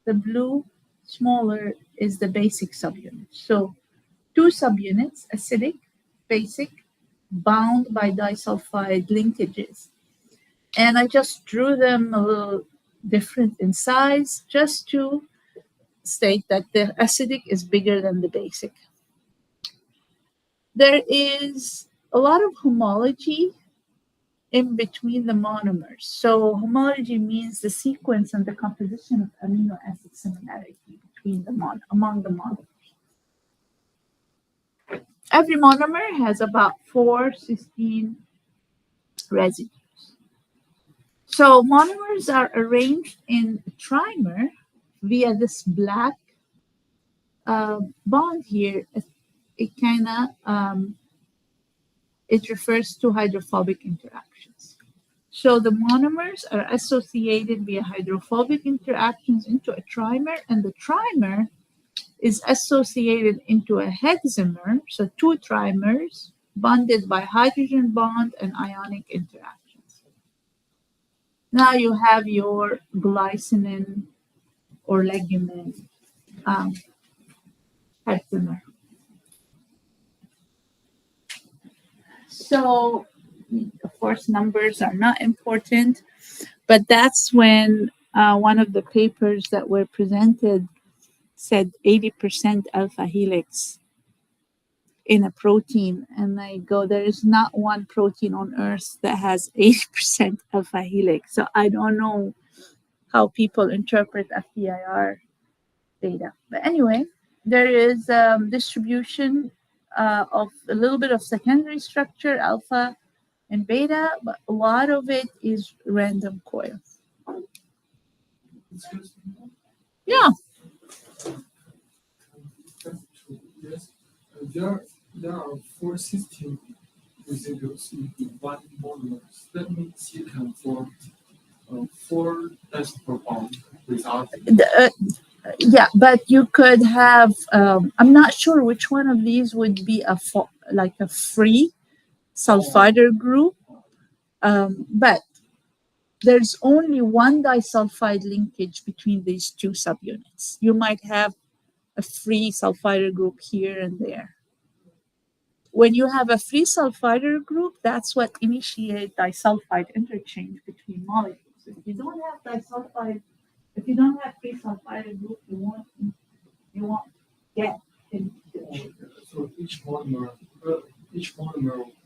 The blue, smaller, is the basic subunit. So 2 subunits, acidic, basic, bound by disulfide linkages. And I just drew them a little different in size just to state that the acidic is bigger than the basic. there is a lot of homology in between the monomers. So homology means the sequence and the composition of amino acid similarity between among the monomers. Every monomer has about 4 cysteine residues. So monomers are arranged in a trimer via this black bond here. It kind of it refers to hydrophobic interactions. So the monomers are associated via hydrophobic interactions into a trimer, and the trimer is associated into a hexamer, so 2 trimers bonded by hydrogen bond and ionic interactions. Now you have your glycinin or legumin hexamer. So, of course, numbers are not important, but that's when one of the papers that were presented said 80% alpha helix in a protein. And I go, there is not one protein on earth that has 80% alpha helix. So I don't know how people interpret FTIR data. But anyway, there is distribution of a little bit of secondary structure, alpha and beta, but a lot of it is random coils. Yeah. Yes, there are 4 cysteine residues in one monomer. That means you can form 4 decimal bond without. Yeah, but you could have. I'm not sure which one of these would be like a free sulfider group, but there's only one disulfide linkage between these 2 subunits. You might have a free sulfider group here and there. When you have a free sulfider group, that's what initiates disulfide interchange between molecules. If you don't have free sulfider group, you won't get interchange. So each monomer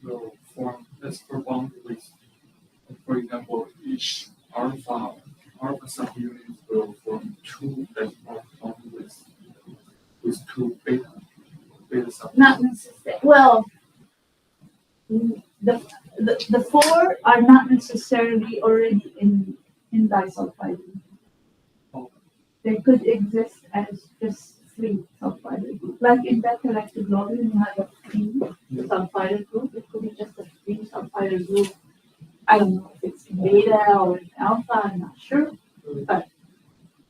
will form decimal bond with, for example, each alpha subunit will form 2 decimal bond with 2 beta subunits. Not necessarily. Well, the 4 are not necessarily already in disulfide. Oh. They could exist as just free sulfider group. Like in beta-lactoglobulin, you have a free sulfider group. It could be just a free sulfider group. I don't know if it's in beta or in alpha, I'm not sure. But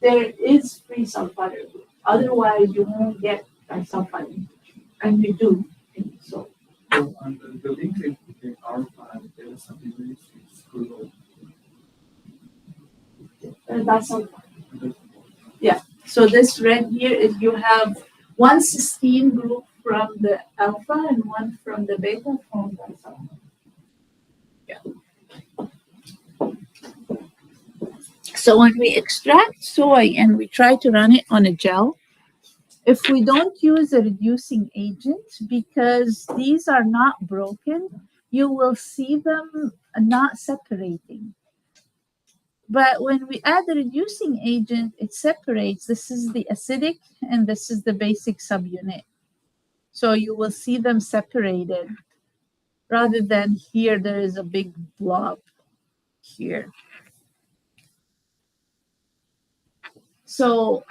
there is free sulfider group. Otherwise, you won't get disulfide. And you do. So And the linkage between alpha and beta subunits is good. disulfide. Yeah. So this red here is you have one cysteine group from the alpha and one from the beta from disulfide. Yeah. So when we extract soy and we try to run it on a gel, if we don't use a reducing agent, because these are not broken, you will see them not separating. But when we add the reducing agent, it separates. This is the acidic and this is the basic subunit. So you will see them separated rather than here there is a big blob here. So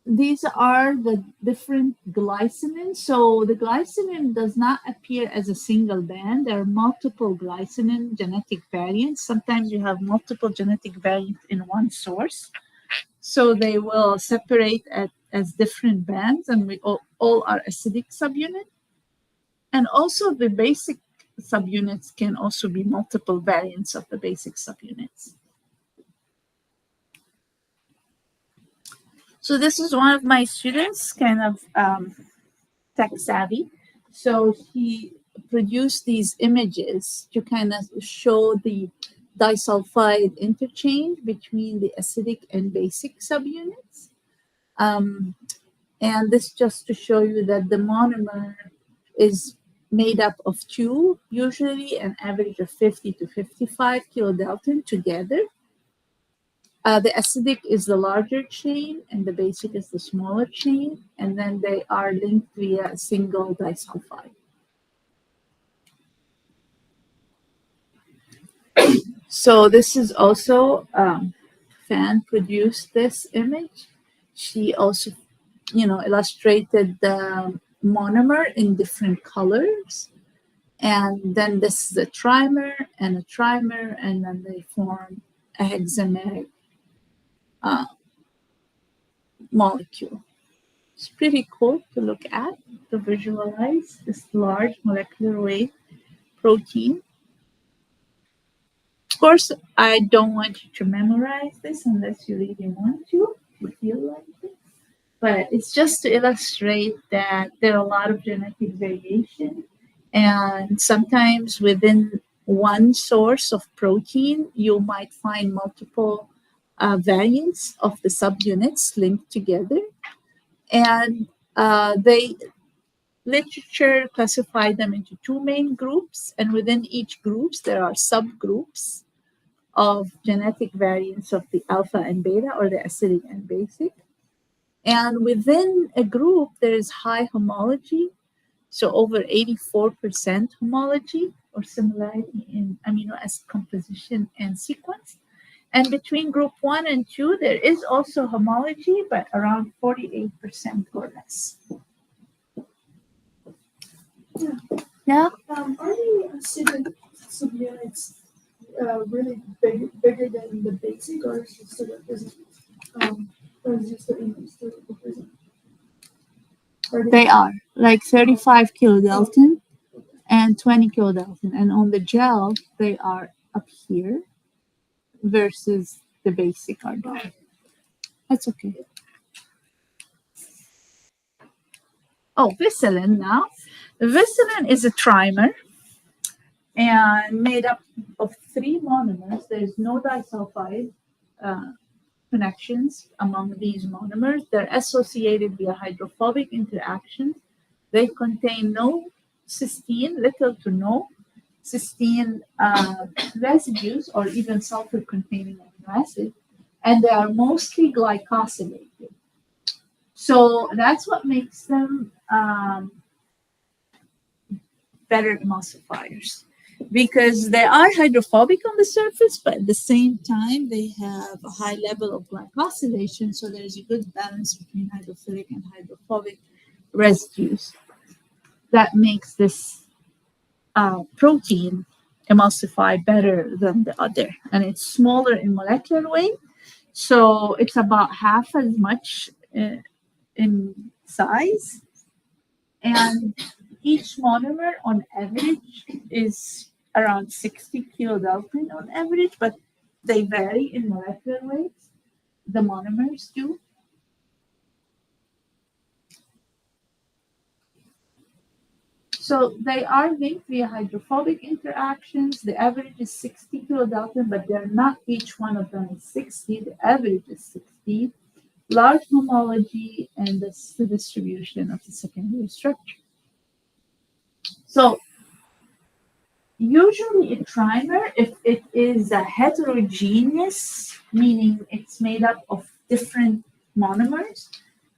these are the different glycinin. So the glycinin does not appear as a single band. There are multiple glycinin genetic variants. Sometimes you have multiple genetic variants in one source. So they will separate as different bands, and we all are acidic subunit. And also the basic subunits can also be multiple variants of the basic subunits. So this is one of my students, kind of tech savvy. So he produced these images to kind of show the disulfide interchange between the acidic and basic subunits. And this just to show you that the monomer is made up of two, usually an average of 50 to 55 kilodalton together. The acidic is the larger chain and the basic is the smaller chain, and then they are linked via a single disulfide. So this is also Fan produced this image. She also, illustrated the monomer in different colors. And then this is a trimer, and then they form a hexameric molecule. It's pretty cool to look at, to visualize this large molecular weight protein. Of course, I don't want you to memorize this unless you really want to, if you feel like it. But it's just to illustrate that there are a lot of genetic variation. And sometimes within one source of protein, you might find multiple variants of the subunits linked together. And they literature classified them into two main groups. And within each groups, there are subgroups of genetic variants of the alpha and beta, or the acidic and basic. And within a group, there is high homology, so over 84% homology or similarity in amino acid composition and sequence. And between group 1 and 2, there is also homology, but around 48% or less. Yeah? Are the acidic subunits really bigger than the basic, or is it still represent? Or is it just the image still represent? They are like 35 kilodalton and 20 kilodalton. And on the gel, they are up here versus the basic are down. That's okay. Oh, Vicilin now. Vicilin is a trimer and made up of 3 monomers. There's no disulfide connections among these monomers. They're associated via hydrophobic interactions. They contain no cysteine, little to no cysteine residues or even sulfur-containing amino acid, and they are mostly glycosylated. So that's what makes them better emulsifiers, because they are hydrophobic on the surface, but at the same time they have a high level of glycosylation, so there's a good balance between hydrophilic and hydrophobic residues that makes this protein emulsify better than the other. And it's smaller in molecular weight, so it's about half as much in size, and each monomer on average is around 60 kilodalton on average, but they vary in molecular weights. The monomers do. So they are linked via hydrophobic interactions. The average is 60 kilodalton, but they're not each one of them is 60. The average is 60. Large homology, and this is the distribution of the secondary structure. So usually a trimer, if it is a heterogeneous, meaning it's made up of different monomers,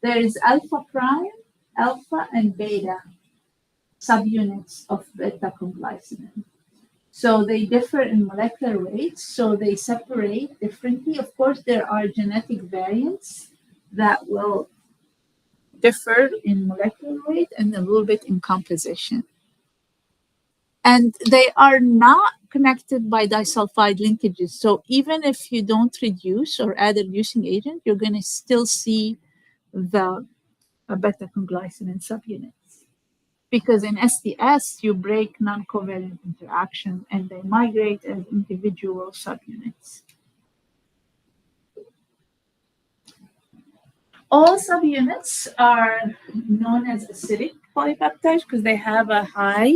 there is alpha prime, alpha, and beta subunits of beta-conglycinin. So they differ in molecular weights, so they separate differently. Of course, there are genetic variants that will differ in molecular weight and a little bit in composition. And they are not connected by disulfide linkages. So even if you don't reduce or add a reducing agent, you're going to still see the beta-conglycinin subunits. Because in STS, you break non-covalent interaction and they migrate as individual subunits. All subunits are known as acidic polypeptides because they have a high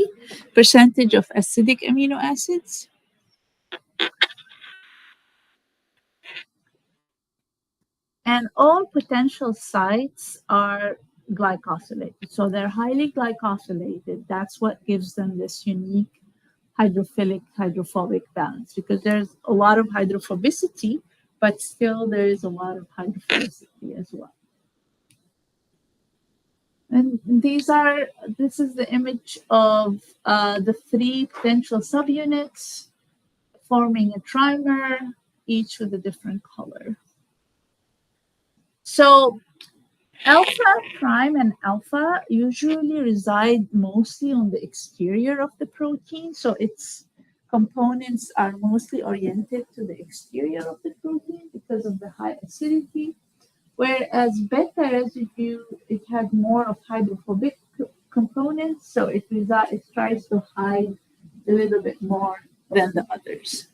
percentage of acidic amino acids. And all potential sites are glycosylated. So they're highly glycosylated. That's what gives them this unique hydrophilic hydrophobic balance, because there's a lot of hydrophobicity, but still there is a lot of hydrophobicity as well. And this is the image of the three potential subunits forming a trimer, each with a different color. So alpha prime and alpha usually reside mostly on the exterior of the protein, so its components are mostly oriented to the exterior of the protein because of the high acidity. Whereas beta residue, it has more of hydrophobic components, so it tries to hide a little bit more than the others.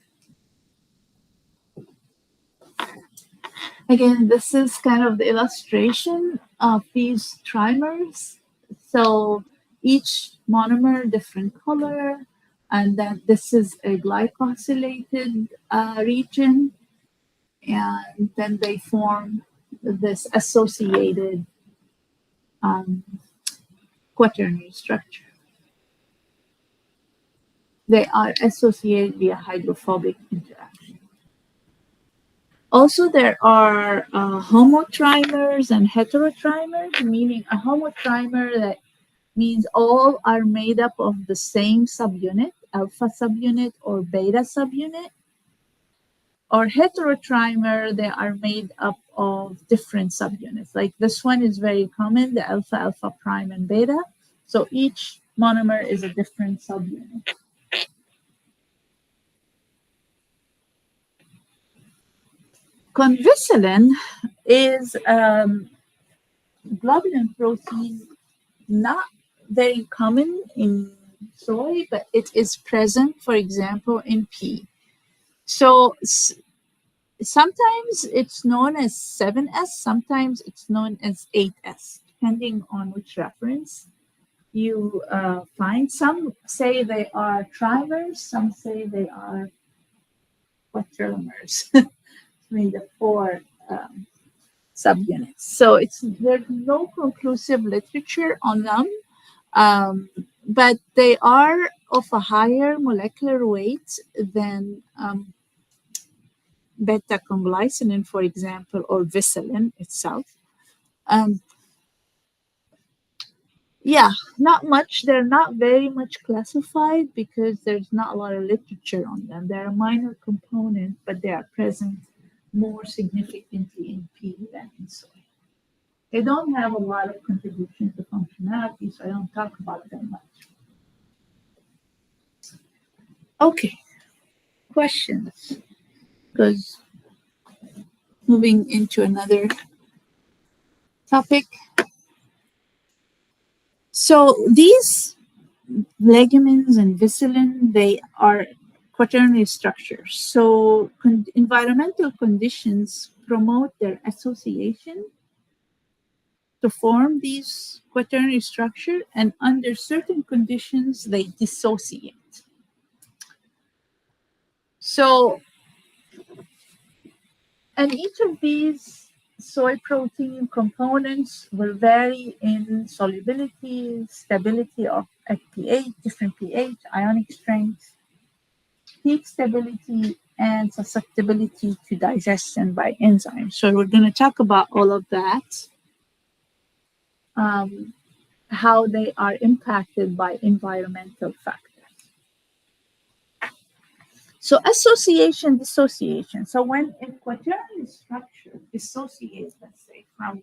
Again, this is kind of the illustration of these trimers. So each monomer, different color, and then this is a glycosylated region, and then they form this associated quaternary structure. They are associated via hydrophobic interaction. Also, there are homotrimers and heterotrimers, meaning a homotrimer that means all are made up of the same subunit, alpha subunit or beta subunit. Or heterotrimer, they are made up of different subunits. Like this one is very common, the alpha, alpha prime, and beta. So each monomer is a different subunit. Convisilin is globulin protein, not very common in soy, but it is present, for example, in pea. So sometimes it's known as 7S, sometimes it's known as 8S, depending on which reference you find. Some say they are trimers, some say they are quaternary. I mean, the four subunits. So there's no conclusive literature on them, but they are of a higher molecular weight than beta-conglycinin, for example, or visilin itself. Yeah, not much. They're not very much classified because there's not a lot of literature on them. They're a minor component, but they are present more significantly in pea than in soy. They don't have a lot of contribution to functionality, so I don't talk about them much. Okay, questions? Because moving into another topic. So these legumes and visilin, they are quaternary structures. So environmental conditions promote their association to form these quaternary structure, and under certain conditions, they dissociate. So, and each of these soy protein components will vary in solubility, stability at pH, different pH, ionic strength, heat stability, and susceptibility to digestion by enzymes. So we're going to talk about all of that, how they are impacted by environmental factors. So association, dissociation. So when a quaternary structure dissociates, let's say, from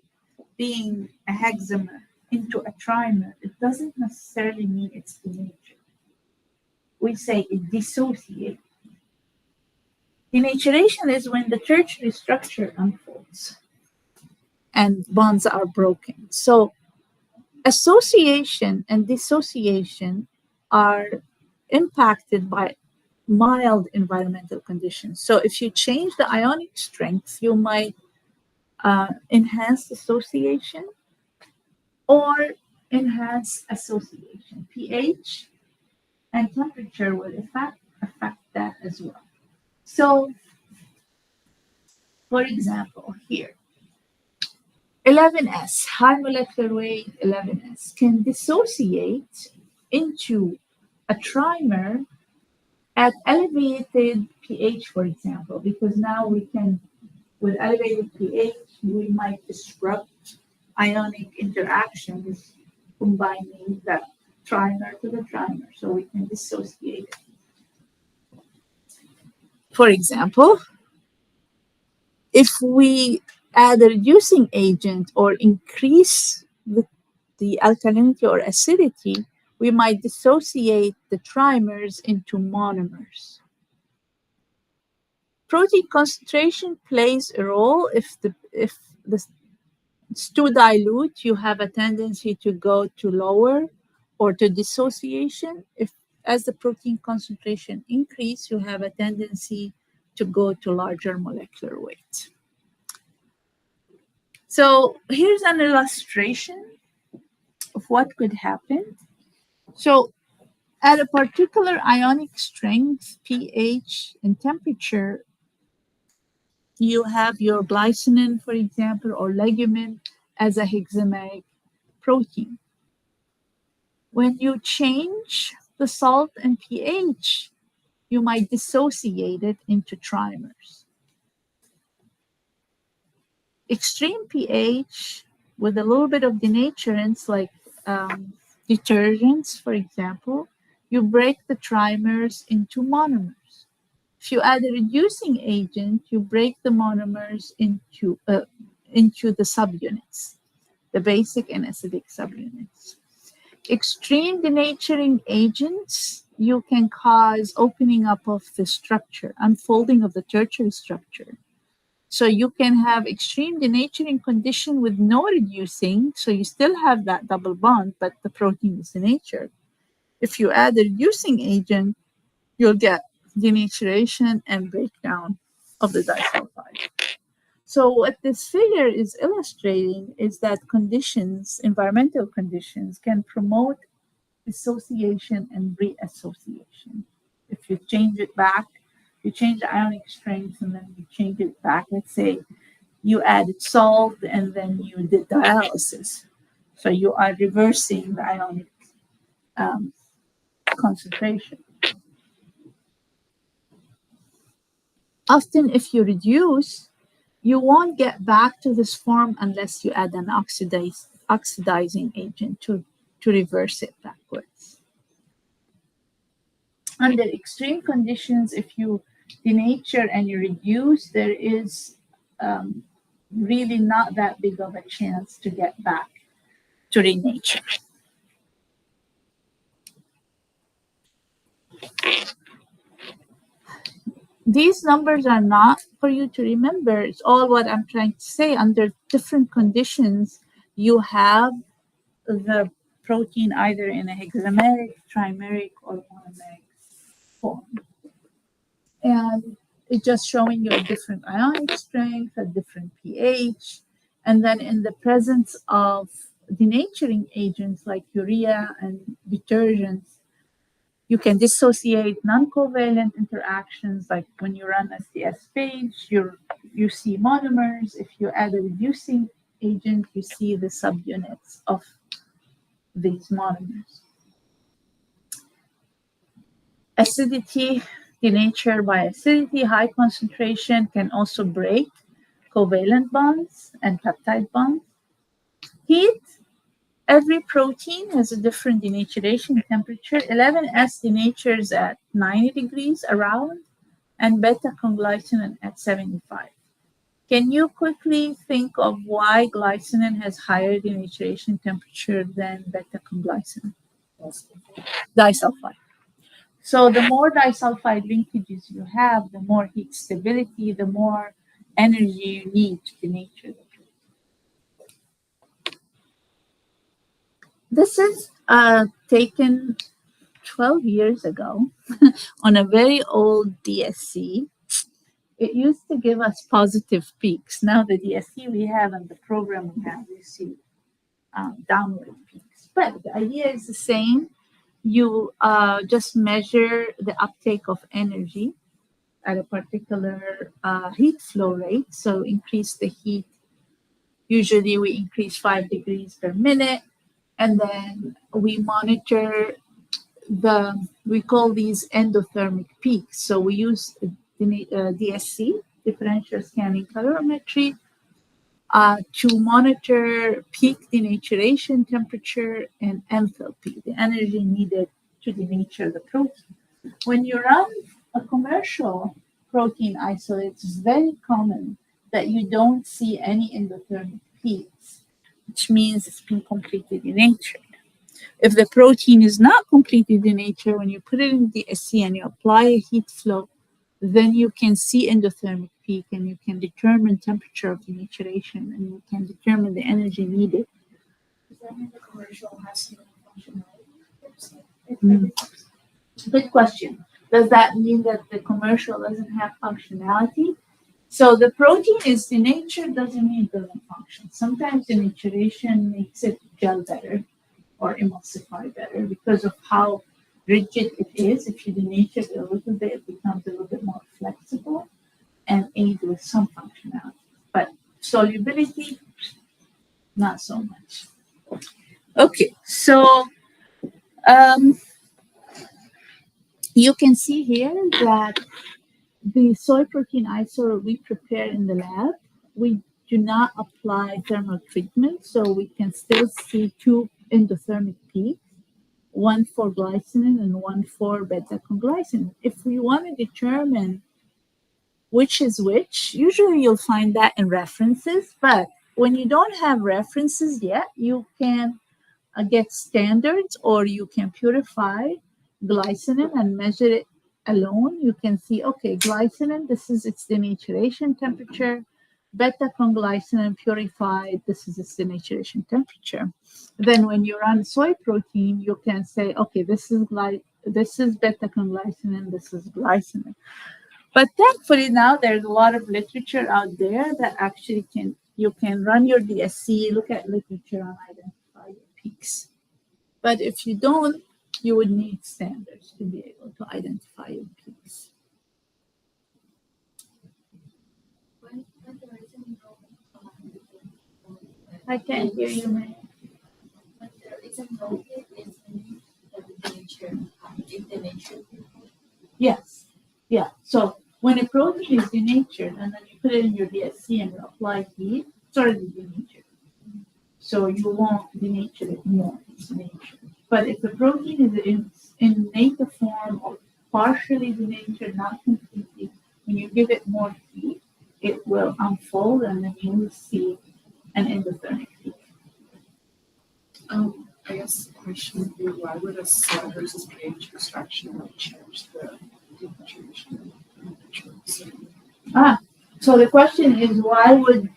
being a hexamer into a trimer, it doesn't necessarily mean it's denatured. We say it dissociates. Denaturation is when the tertiary structure unfolds and bonds are broken. So association and dissociation are impacted by mild environmental conditions. So if you change the ionic strength, you might enhance dissociation or enhance association. pH and temperature will affect that as well. So, for example, here, 11S, high molecular weight 11S, can dissociate into a trimer at elevated pH, for example, because now we can, with elevated pH, we might disrupt ionic interactions combining that trimer to the trimer, so we can dissociate it. For example, if we add a reducing agent or increase the alkalinity or acidity, we might dissociate the trimers into monomers. Protein concentration plays a role. If it's too dilute, you have a tendency to go to lower or to dissociation. If as the protein concentration increase, you have a tendency to go to larger molecular weight. So here's an illustration of what could happen. So at a particular ionic strength, pH, and temperature, you have your glycinin, for example, or legumin as a hexameric protein. When you change the salt and pH, you might dissociate it into trimers. Extreme pH with a little bit of denaturants like detergents, for example, you break the trimers into monomers. If you add a reducing agent, you break the monomers into the subunits, the basic and acidic subunits. Extreme denaturing agents, you can cause opening up of the structure, unfolding of the tertiary structure. So you can have extreme denaturing condition with no reducing, so you still have that double bond, but the protein is denatured. If you add a reducing agent, you'll get denaturation and breakdown of the disulfide. So what this figure is illustrating is that conditions, environmental conditions, can promote dissociation and reassociation. If you change it back, you change the ionic strength and then you change it back. Let's say you added salt and then you did dialysis. So you are reversing the ionic concentration. Often if you reduce, you won't get back to this form unless you add an oxidizing agent to reverse it backwards. Under extreme conditions, if you denature and you reduce, there is really not that big of a chance to get back to renature. These numbers are not for you to remember. It's all what I'm trying to say. Under different conditions, you have the protein either in a hexameric, trimeric, or monomeric form. And it's just showing you a different ionic strength, a different pH. And then in the presence of denaturing agents like urea and detergents, you can dissociate non-covalent interactions, like when you run STS page, you see monomers. If you add a reducing agent, you see the subunits of these monomers. Acidity, denature by acidity, high concentration can also break covalent bonds and peptide bonds. Heat, every protein has a different denaturation temperature. 11S denatures at 90 degrees around and beta-conglycinin at 75. Can you quickly think of why glycinin has higher denaturation temperature than beta-conglycinin? Disulfide. So the more disulfide linkages you have, the more heat stability, the more energy you need to denature the protein. This is taken 12 years ago on a very old DSC. It used to give us positive peaks. Now the DSC we have and the program we have, you see downward peaks. But the idea is the same. You just measure the uptake of energy at a particular heat flow rate. So increase the heat Usually we increase 5 degrees per minute, and then we monitor we call these endothermic peaks. So we use DSC, differential scanning calorimetry, to monitor peak denaturation temperature and enthalpy, the energy needed to denature the protein. When you run a commercial protein isolate, it's very common that you don't see any endothermic peaks, which means it's been completely denatured. If the protein is not completely denatured, when you put it in the SC and you apply a heat flow, then you can see endothermic peak and you can determine temperature of denaturation and you can determine the energy needed. Does that mean the commercial has no functionality? Mm. Good question. Does that mean that the commercial doesn't have functionality? So the protein is denatured doesn't mean it doesn't function. Sometimes denaturation makes it gel better or emulsify better because of how rigid it is. If you denature it a little bit, it becomes a little bit more flexible and aid with some functionality. But solubility, not so much. Okay, so you can see here that the soy protein isolate we prepare in the lab, we do not apply thermal treatment, so we can still see two endothermic peaks, one for glycine and one for beta-conglycine. If we want to determine which is which, usually you'll find that in references, but when you don't have references yet, you can get standards or you can purify glycine and measure it alone. You can see, okay, glycine, this is its denaturation temperature. Beta-conglycine purified, this is its denaturation temperature. Then when you run soy protein, you can say, okay, this is beta-conglycine, this is glycine. But thankfully now there's a lot of literature out there that actually you can run your DSC, look at literature and identify your peaks. But if you don't, you would need standards to be able to identify your peaks. I can't hear you, man. Yes. Yeah. So when a protein is denatured and then you put it in your DSC and you apply heat, it's already denatured. So you won't denature it more. It's denatured. But if the protein is in native form or partially denatured, not completely, when you give it more heat, it will unfold and then you will see an endothermic peak. I guess the question would be, why would a salt versus pH extraction change the denaturation temperature? So the question is, why would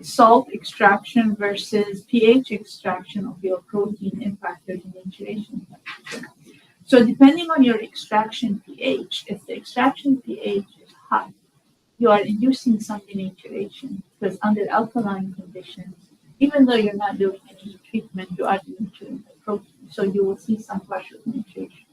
salt extraction versus pH extraction of your protein impact your denaturation temperature? So depending on your extraction pH, if the extraction pH is high, you are inducing some denaturation because under alkaline conditions, even though you're not doing any treatment, you are denaturing the protein. So you will see some partial denaturation.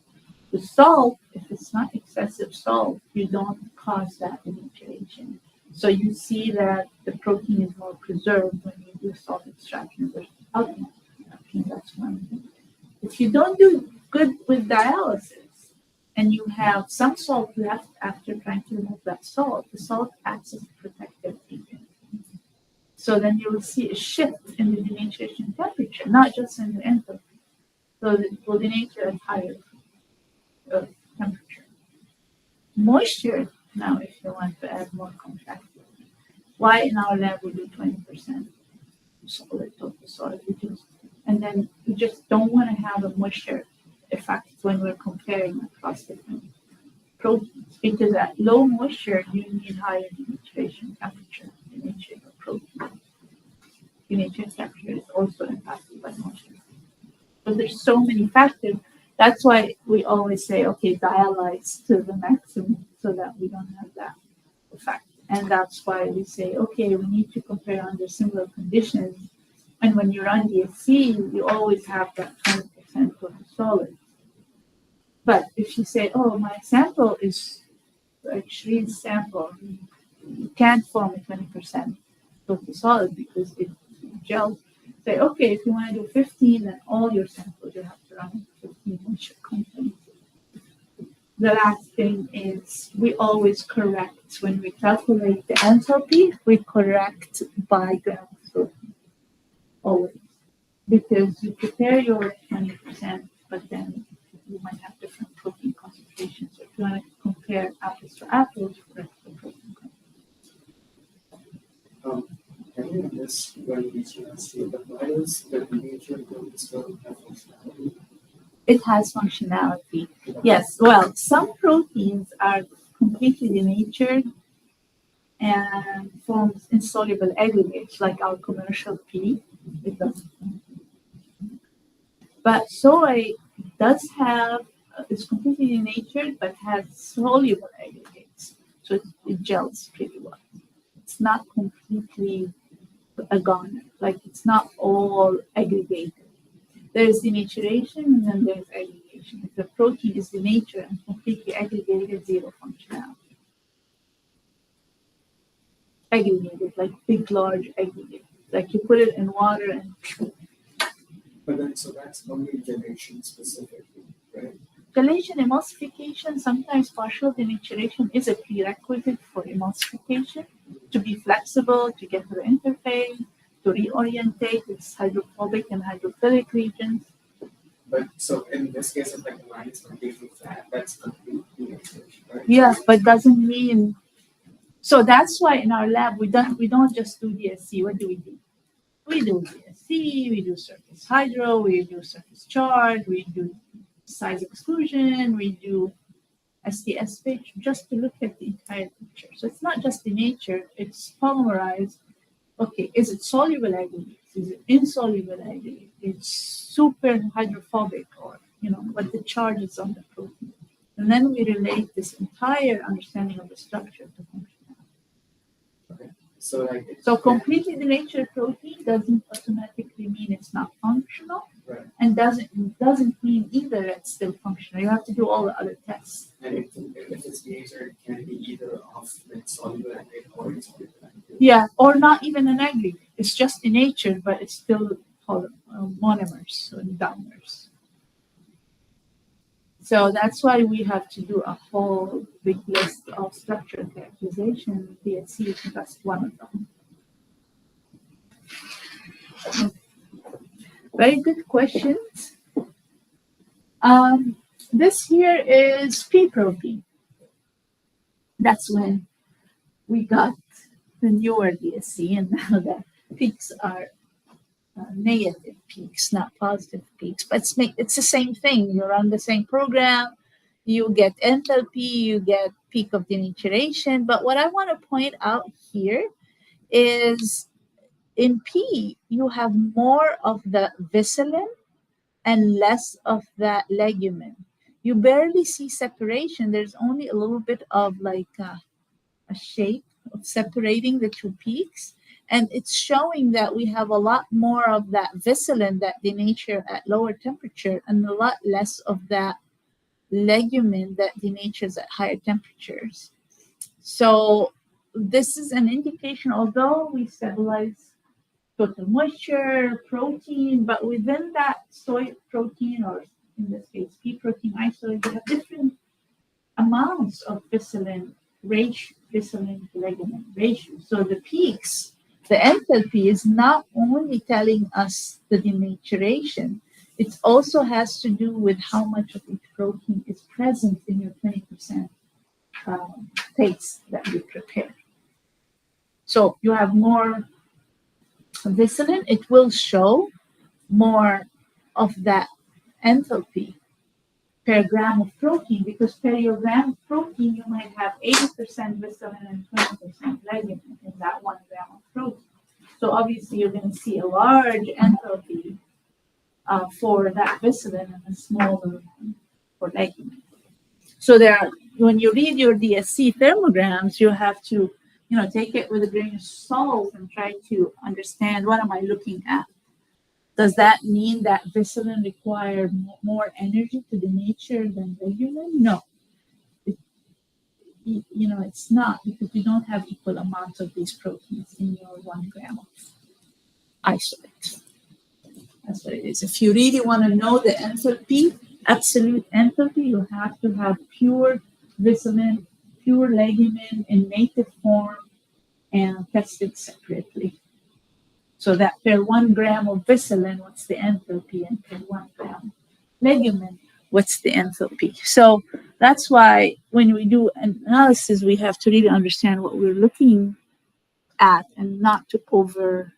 The salt, if it's not excessive salt, you don't cause that denaturation. So you see that the protein is more preserved when you do salt extraction versus alkaline extraction. That's one thing. If you don't do good with dialysis and you have some salt left after trying to remove that salt, the salt acts as a protective agent. So then you will see a shift in the denaturation temperature, not just in the enthalpy. So it will denature at higher temperature. Moisture, now if you want to add more contractility, why in our lab we do 20% solid, total solid, and then we just don't want to have a moisture effect when we're comparing across different proteins, because at low moisture you need higher denaturation temperature, denaturing of protein. Denaturation temperature is also impacted by moisture. So there's so many factors. That's why we always say, okay, dialyze to the maximum so that we don't have that effect. And that's why we say, okay, we need to compare under similar conditions. And when you run DSC, you always have that 20% of the solid. But if you say, oh, my sample is like Shree's sample, you can't form a 20% total solid because gel. Say, okay, if you want to do 15, then all your samples you have to run 15 moisture content. The last thing is we always correct when we calculate the enthalpy, we correct by gram of protein. Always. Because you prepare your 20%, but then you might have different protein concentrations. So if you want to compare apples to apples, correct the protein concentration. Can you miss when we can see the virus that the nature proteins don't have functionality? It has functionality. Yes, well, some proteins are completely denatured and forms insoluble aggregates, like our commercial pea. It doesn't. But soy does have, it's completely denatured, but has soluble aggregates. So it gels pretty well. It's not completely a goner, like it's not all aggregated. There's denaturation and then there's aggregation. If the protein is denatured and completely aggregated, zero functionality. Aggregated, like big, large aggregates. Like you put it in water and. But then, so that's only generation specifically, right? Chelation emulsification, sometimes partial denaturation is a prerequisite for emulsification to be flexible, to get to the interface, to reorientate its hydrophobic and hydrophilic regions. But so in this case, if like the line is completely flat, that's complete denaturation, right? Yeah, but doesn't mean. So that's why in our lab we don't just do DSC. What do? We do DSC, we do surface hydro, we do surface charge, we do size exclusion, we do STS pitch, just to look at the entire picture. So it's not just the nature, it's polymerized. Okay, is it soluble aggregates? Is it insoluble aggregate? It's super hydrophobic, or what the charge is on the protein. And then we relate this entire understanding of the structure to functionality. Okay. So Completely denatured protein doesn't automatically mean it's not functional, right. And doesn't mean either it's still functional. You have to do all the other tests. And if it's denatured, it can be either of like soluble aggregate or insoluble aggregate. Yeah, or not even an aggregate. It's just denatured, but it's still monomers and dimers. So that's why we have to do a whole big list of structure characterization. DSC is just one of them. Very good questions. This here is pea protein. That's when we got the newer DSC, and now the peaks are negative peaks, not positive peaks. But it's the same thing. You run the same program, you get enthalpy, you get peak of denaturation. But what I want to point out here is in P, you have more of the viscellin and less of the legumin. You barely see separation. There's only a little bit of like a shape of separating the two peaks. And it's showing that we have a lot more of that viscellin that denature at lower temperature and a lot less of that legumin that denatures at higher temperatures. So this is an indication, although we stabilize total moisture, protein, but within that soy protein, or in this case, pea protein isolate, we have different amounts of viscellin ratio, viscellin to legumin ratio. So the peaks, the enthalpy is not only telling us the denaturation, it also has to do with how much of each protein is present in your 20% paste that you prepare. So you have more viscellin, it will show more of that enthalpy per gram of protein, because per your gram of protein, you might have 80% viscellin and 20% legumin in that 1 gram of protein. So obviously you're going to see a large enthalpy for that viscellin and a smaller for legumin. So when you read your DSC thermograms, you have to take it with a grain of salt and try to understand, what am I looking at? Does that mean that viscellin require more energy to denature than legumin? No. It's not, because you don't have equal amounts of these proteins in your 1 gram of isolate. That's what it is. If you really want to know the enthalpy, absolute enthalpy, you have to have pure vitamin, pure legumin in native form and tested separately. So that per 1 gram of Vicilin, what's the enthalpy? And per 1 gram legumin, what's the enthalpy? So that's why when we do an analysis, we have to really understand what we're looking at and not to over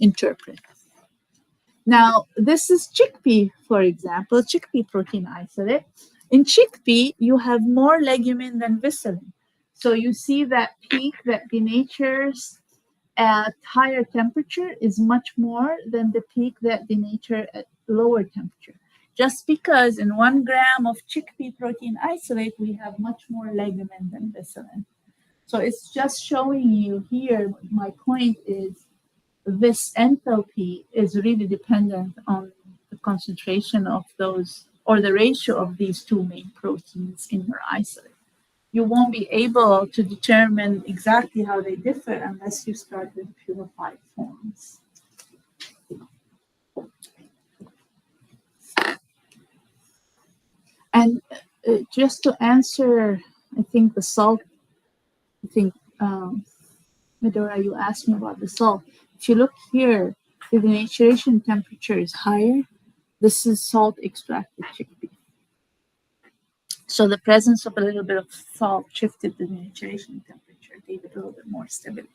interpret. Now, this is chickpea, for example, chickpea protein isolate. In chickpea, you have more legumin than Vicilin. So you see that peak that denatures at higher temperature is much more than the peak that denature at lower temperature. Just because in 1 gram of chickpea protein isolate, we have much more legumin than Vicilin. So it's just showing you here, my point is, this enthalpy is really dependent on the concentration of those, or the ratio of these two main proteins in your isolate. You won't be able to determine exactly how they differ unless you start with purified forms. And just to answer, I think the salt, Medora, you asked me about the salt. If you look here, the denaturation temperature is higher. This is salt extracted chickpea. So the presence of a little bit of salt shifted the denaturation temperature, gave it a little bit more stability.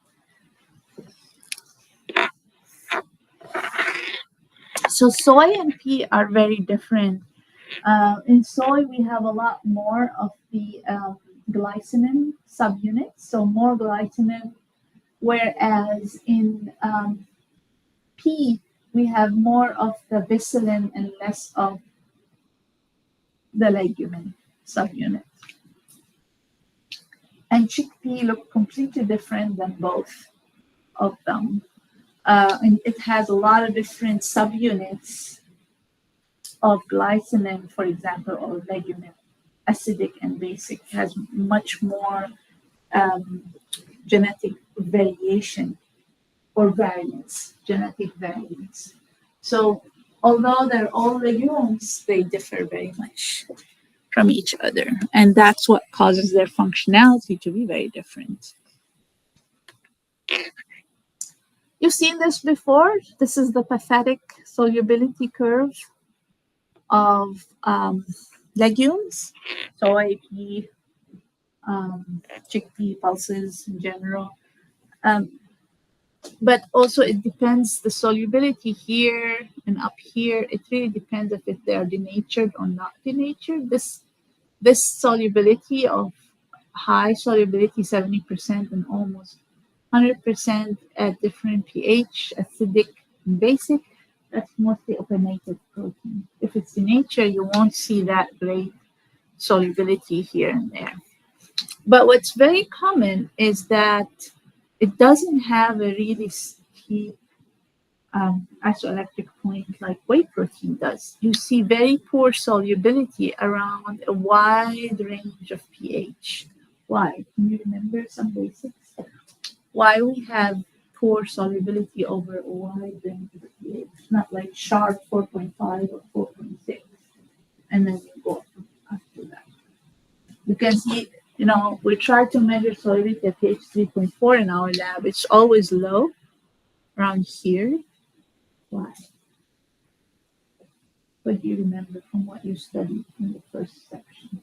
So soy and pea are very different. In soy, we have a lot more of the glycinin subunits, so more glycinin, whereas in pea, we have more of the Vicilin and less of the legumin subunit. And chickpea look completely different than both of them. And it has a lot of different subunits of glycinin, for example, or legumin, acidic and basic, has much more genetic variation or variance, genetic variance. So although they're all legumes, they differ very much from each other. And that's what causes their functionality to be very different. You've seen this before. This is the pathetic solubility curve of legumes, soy, pea, chickpea, pulses in general. But also it depends, the solubility here and up here, it really depends if they are denatured or not denatured. This solubility of high solubility, 70% and almost 100% at different pH, acidic and basic, that's mostly openated protein. If it's denatured, you won't see that great solubility here and there. But what's very common is that it doesn't have a really steep isoelectric point like whey protein does. You see very poor solubility around a wide range of pH. Why? Can you remember some basics? Why we have poor solubility over a wide range of pH, not like sharp 4.5 or 4.6, and then you go after that. You can see, we try to measure solubility at pH 3.4 in our lab. It's always low, around here. Why? What do you remember from what you studied in the first section?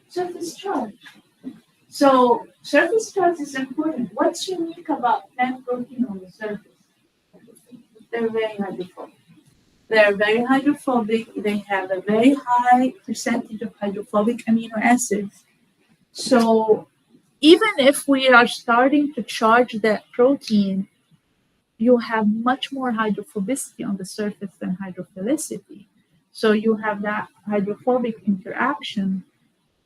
Surface charge. So surface charge is important. What's unique about plant protein on the surface? They're very hydrophobic. They're very hydrophobic. They have a very high percentage of hydrophobic amino acids. So even if we are starting to charge that protein, you have much more hydrophobicity on the surface than hydrophilicity. So you have that hydrophobic interaction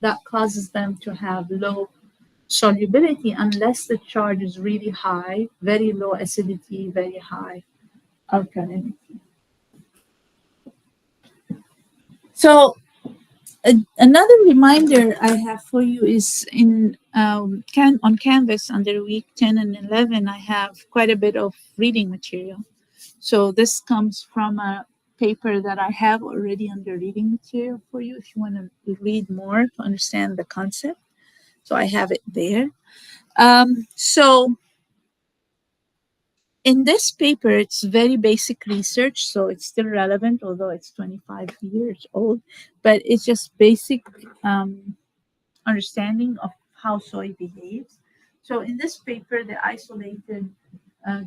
that causes them to have low solubility unless the charge is really high, very low acidity, very high alkalinity. So Another reminder I have for you is on Canvas under week 10 and 11, I have quite a bit of reading material. So this comes from a paper that I have already under reading material for you if you want to read more to understand the concept. So I have it there. So in this paper, it's very basic research, so it's still relevant, although it's 25 years old, but it's just basic understanding of how soy behaves. So in this paper, they isolated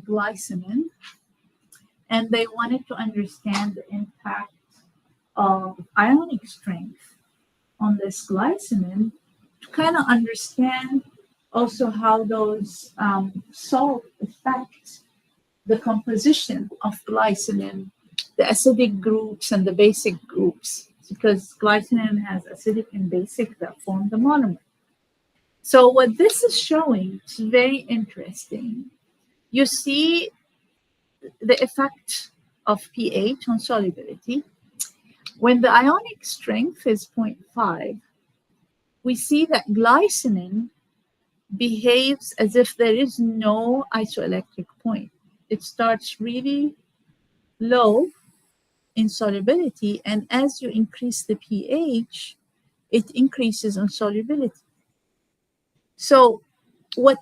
glycine, and they wanted to understand the impact of ionic strength on this glycine to kind of understand also how those salt affect the composition of glycine, the acidic groups and the basic groups, because glycine has acidic and basic that form the monomer. So what this is showing is very interesting. You see the effect of pH on solubility. When the ionic strength is 0.5, we see that glycine behaves as if there is no isoelectric point. It starts really low in solubility, and as you increase the pH, it increases in solubility. So what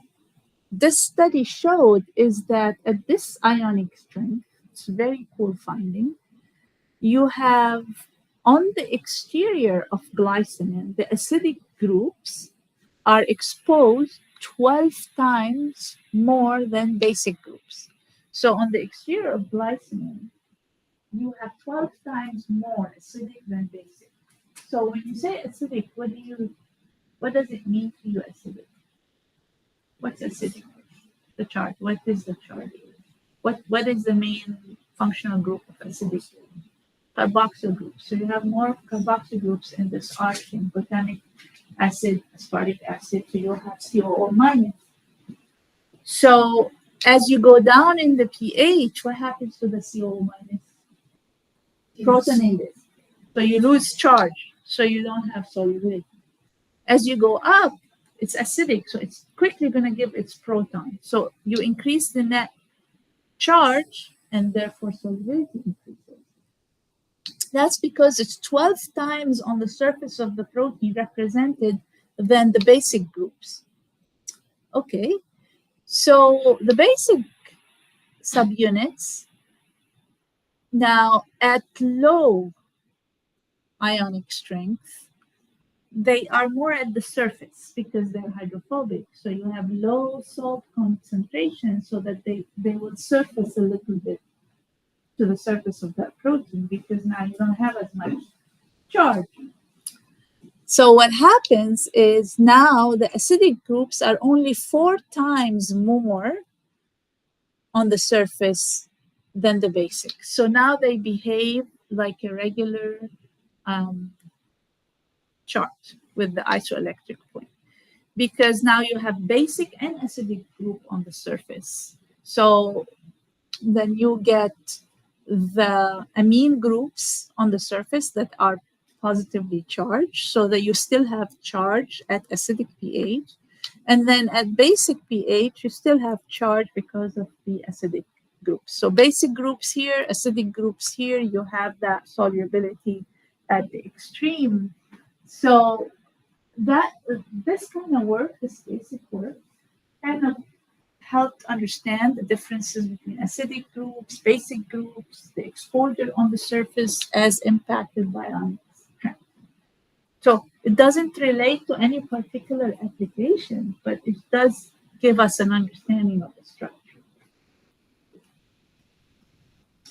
this study showed is that at this ionic strength, it's a very cool finding, you have on the exterior of glycine, the acidic groups are exposed 12 times more than basic groups. So on the exterior of glycine, you have 12 times more acidic than basic. So when you say acidic, what does it mean to you, acidic? What's acidic? The chart. What is the chart? What is the main functional group of acidic? Carboxyl groups. So you have more carboxyl groups in this arching, botanic acid, aspartic acid, so you'll have COO minus. So as you go down in the pH, what happens to the COO minus? Protonated. So you lose charge, so you don't have solubility. As you go up, it's acidic, so it's quickly going to give its proton. So you increase the net charge, and therefore solubility increases. That's because it's 12 times on the surface of the protein represented than the basic groups. Okay, so the basic subunits, now at low ionic strength, they are more at the surface because they're hydrophobic. So you have low salt concentration so that they will surface a little bit to the surface of that protein because now you don't have as much charge. So what happens is now the acidic groups are only 4 times more on the surface than the basic. So now they behave like a regular chart with the isoelectric point, because now you have basic and acidic group on the surface. So then you get the amine groups on the surface that are positively charged, so that you still have charge at acidic pH. And then at basic pH, you still have charge because of the acidic groups. So basic groups here, acidic groups here, you have that solubility at the extreme. So that this kind of work, this basic work, kind of helped understand the differences between acidic groups, basic groups, the exposure on the surface as impacted by ionic strength. So it doesn't relate to any particular application, but it does give us an understanding of the structure.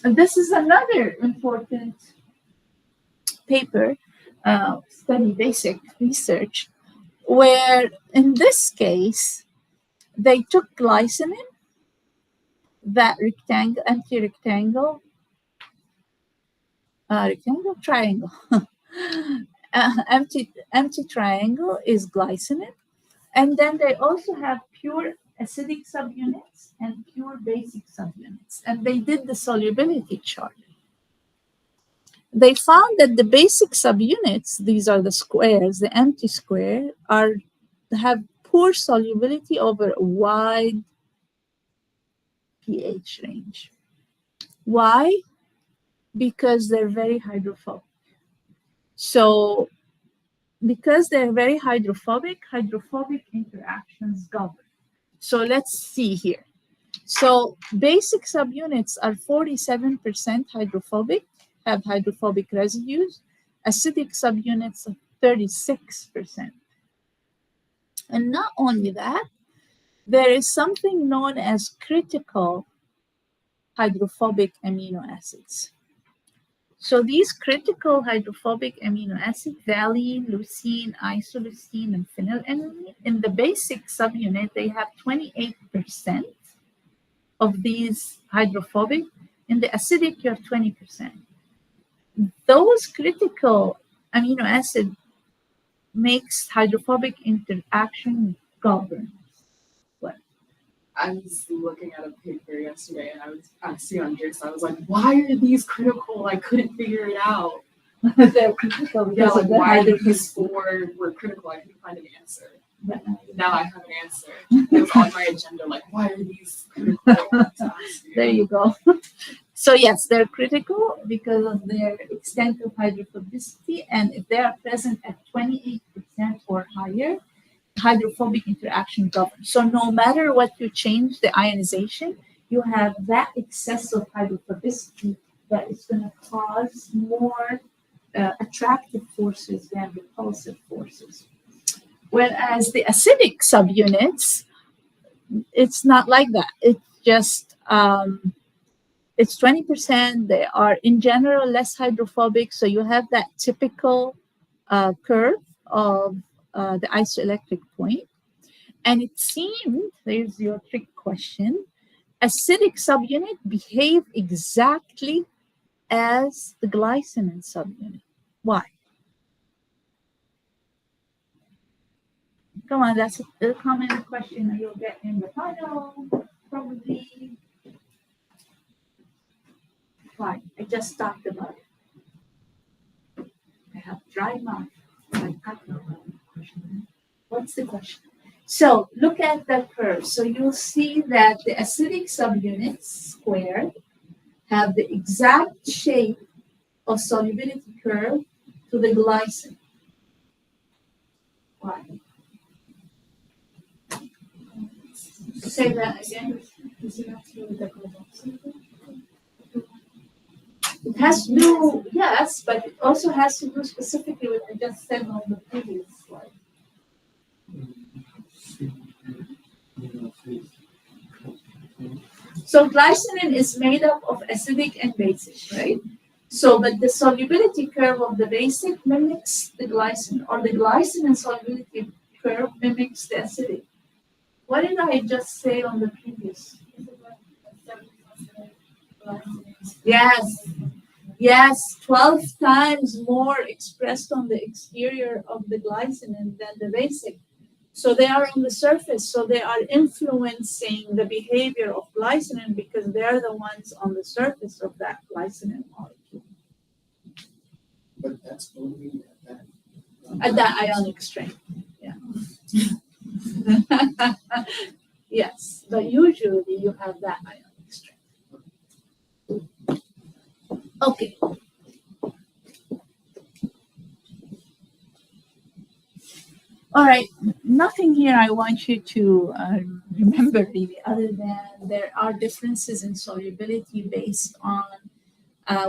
And this is another important paper, study basic research, where in this case, they took glycine, that rectangle, empty rectangle, triangle. Empty triangle is glycine. And then they also have pure acidic subunits and pure basic subunits. And they did the solubility chart. they found that the basic subunits, these are the squares, the empty square, have poor solubility over a wide pH range. Why? Because they're very hydrophobic. So because they're very hydrophobic interactions govern. So let's see here. So basic subunits are 47% hydrophobic, have hydrophobic residues. Acidic subunits are 36%. And not only that, there is something known as critical hydrophobic amino acids. So these critical hydrophobic amino acids, valine, leucine, isoleucine, and phenylalanine, in the basic subunit, they have 28% of these hydrophobic. In the acidic, you have 20%. Those critical amino acid makes hydrophobic interaction govern. I was looking at a paper yesterday and I was asking on Drix, I was like, why are these critical? I couldn't figure it out. They're critical. Yeah, like why hydrophobic. these four were critical? I couldn't find an answer. Now I have an answer. It was on my agenda, like, why are these critical? There you go. So yes, they're critical because of their extent of hydrophobicity, and if they are present at 28% or higher, hydrophobic interaction governs. So no matter what you change the ionization, you have that excess of hydrophobicity that is going to cause more attractive forces than repulsive forces. Whereas the acidic subunits, it's not like that. It's just it's 20%. They are in general less hydrophobic, so you have that typical curve of the isoelectric point. And it seemed, there's your trick question, acidic subunit behave exactly as the glycine subunit. Why? Come on, that's a common question that you'll get in the final, probably. Why? I just talked about it. I have dry mouth. What's the question? So look at the curve. So you'll see that the acidic subunits squared have the exact shape of solubility curve to the glycine. Why? Say that again. It has to do, yes, but it also has to do specifically with what I just said on the previous slide. So glycine is made up of acidic and basic, right? So, but the solubility curve of the basic mimics the glycine, or the glycine and solubility curve mimics the acidic. What did I just say on the previous? Yes, 12 times more expressed on the exterior of the glycine than the basic. So they are on the surface, so they are influencing the behavior of glycine because they're the ones on the surface of that glycine molecule. But that's only At that ionic strength, yeah. Yes, but usually you have that ionic strength. Okay. All right, nothing here I want you to remember really, other than there are differences in solubility based on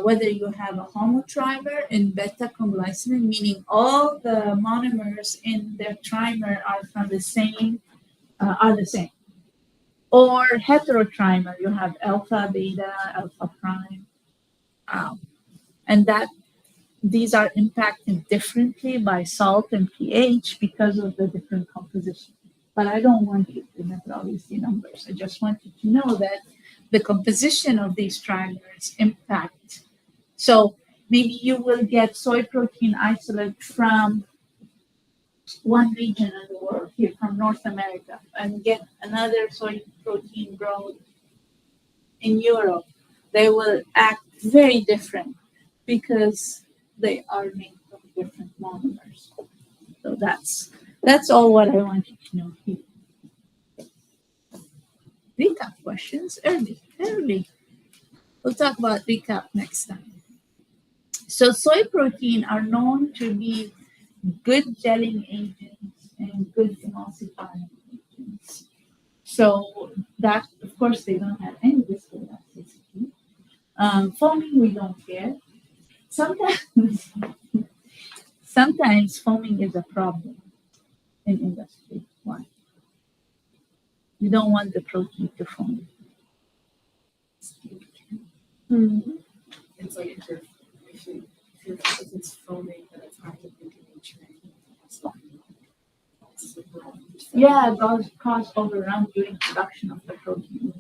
whether you have a homotrimer in beta-conglycine, meaning all the monomers in their trimer are from the same, or heterotrimer, you have alpha, beta, alpha prime, and that these are impacted differently by salt and pH because of the different composition. But I don't want you to remember all these numbers. I just want you to know that the composition of these trimers impact. So maybe you will get soy protein isolate from one region in the world, here from North America, and get another soy protein grown in Europe. They will act very different because they are made from different monomers. So that's all what I wanted to know here. Recap questions early. We'll talk about recap next time. So soy protein are known to be good gelling agents and good emulsifying agents. So that, of course, they don't have any viscoelasticity. Foaming, we don't care. Sometimes foaming is a problem in industry. Why? You don't want the protein to foam. Mm-hmm. It's like if it's foaming, then it's actively denaturing. Yeah, those cause overrun during production of the protein.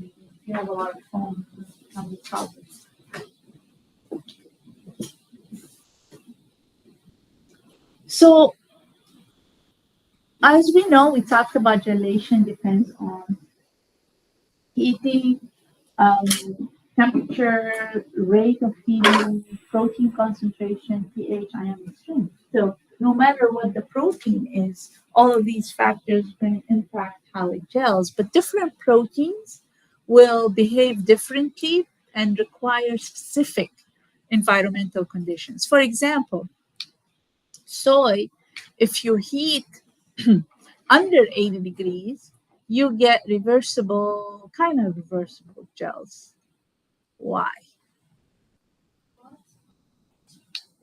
If you have a lot of foam, it becomes a problem. So, as we know, we talked about gelation depends on heating, temperature, rate of heating, protein concentration, pH, ionic strength. So no matter what the protein is, all of these factors can impact how it gels. But different proteins will behave differently and require specific environmental conditions. For example, soy, if you heat under 80 degrees, you get kind of reversible gels. Why?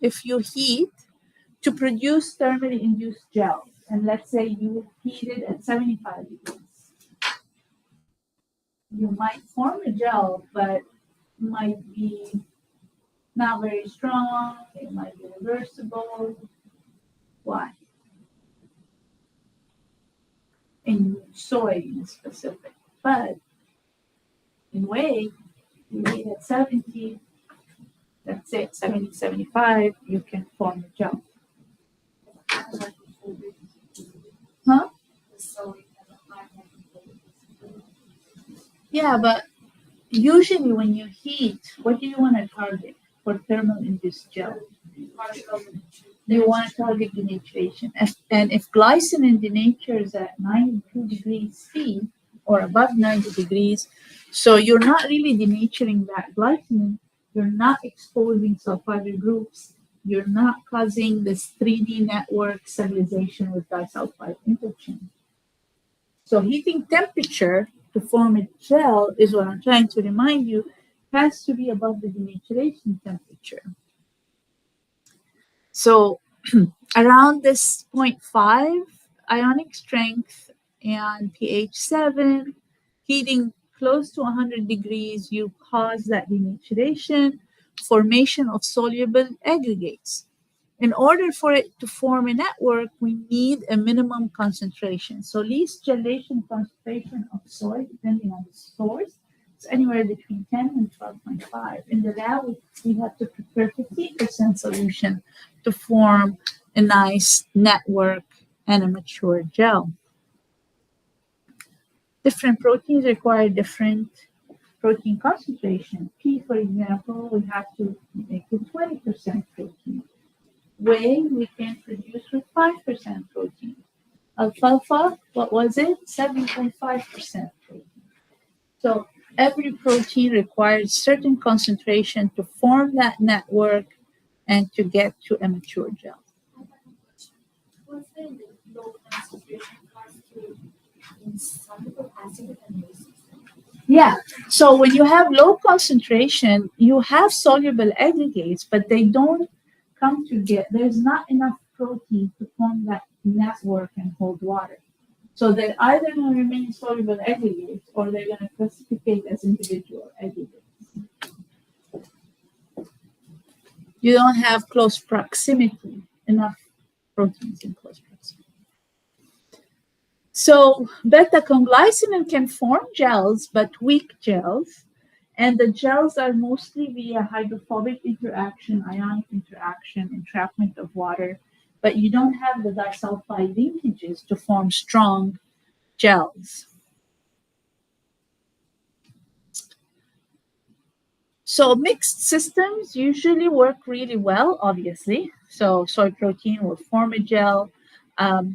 If you heat to produce thermally induced gels, and let's say you heat it at 75 degrees, you might form a gel, but might be not very strong, it might be reversible. Why? In soy in specific. But in whey, you heat at 70, let's say at 70, 75, you can form a gel. Huh? Yeah, but usually when you heat, what do you want to target for thermal induced gel? You want to target denaturation. And if glycine denatures at 92 degrees C or above 90 degrees, so you're not really denaturing that glycine, you're not exposing sulfide groups, you're not causing this 3D network stabilization with disulfide interchange. So heating temperature to form a gel is what I'm trying to remind you, has to be above the denaturation temperature. So around this 0.5 ionic strength and pH 7, heating close to 100 degrees, you cause that denaturation, formation of soluble aggregates. In order for it to form a network, we need a minimum concentration. So least gelation concentration of soy, depending on the source, is anywhere between 10 and 12.5. In the lab, we have to prepare 15% solution to form a nice network and a mature gel. Different proteins require different protein concentration. Pea, for example, we have to make it 20% protein. Whey, we can produce with 5% protein. Alfalfa, what was it? 7.5% protein. So every protein requires certain concentration to form that network and to get to a mature gel. What's the low concentration constitute in soluble acid and base? Yeah, so when you have low concentration, you have soluble aggregates, but they don't come together. There's not enough protein to form that network and hold water. So they're either going to remain soluble aggregates or they're going to precipitate as individual aggregates. You don't have close proximity, enough proteins in close proximity. So beta-conglycinin can form gels, but weak gels. And the gels are mostly via hydrophobic interaction, ionic interaction, entrapment of water, but you don't have the disulfide linkages to form strong gels. So mixed systems usually work really well, obviously. So soy protein will form a gel.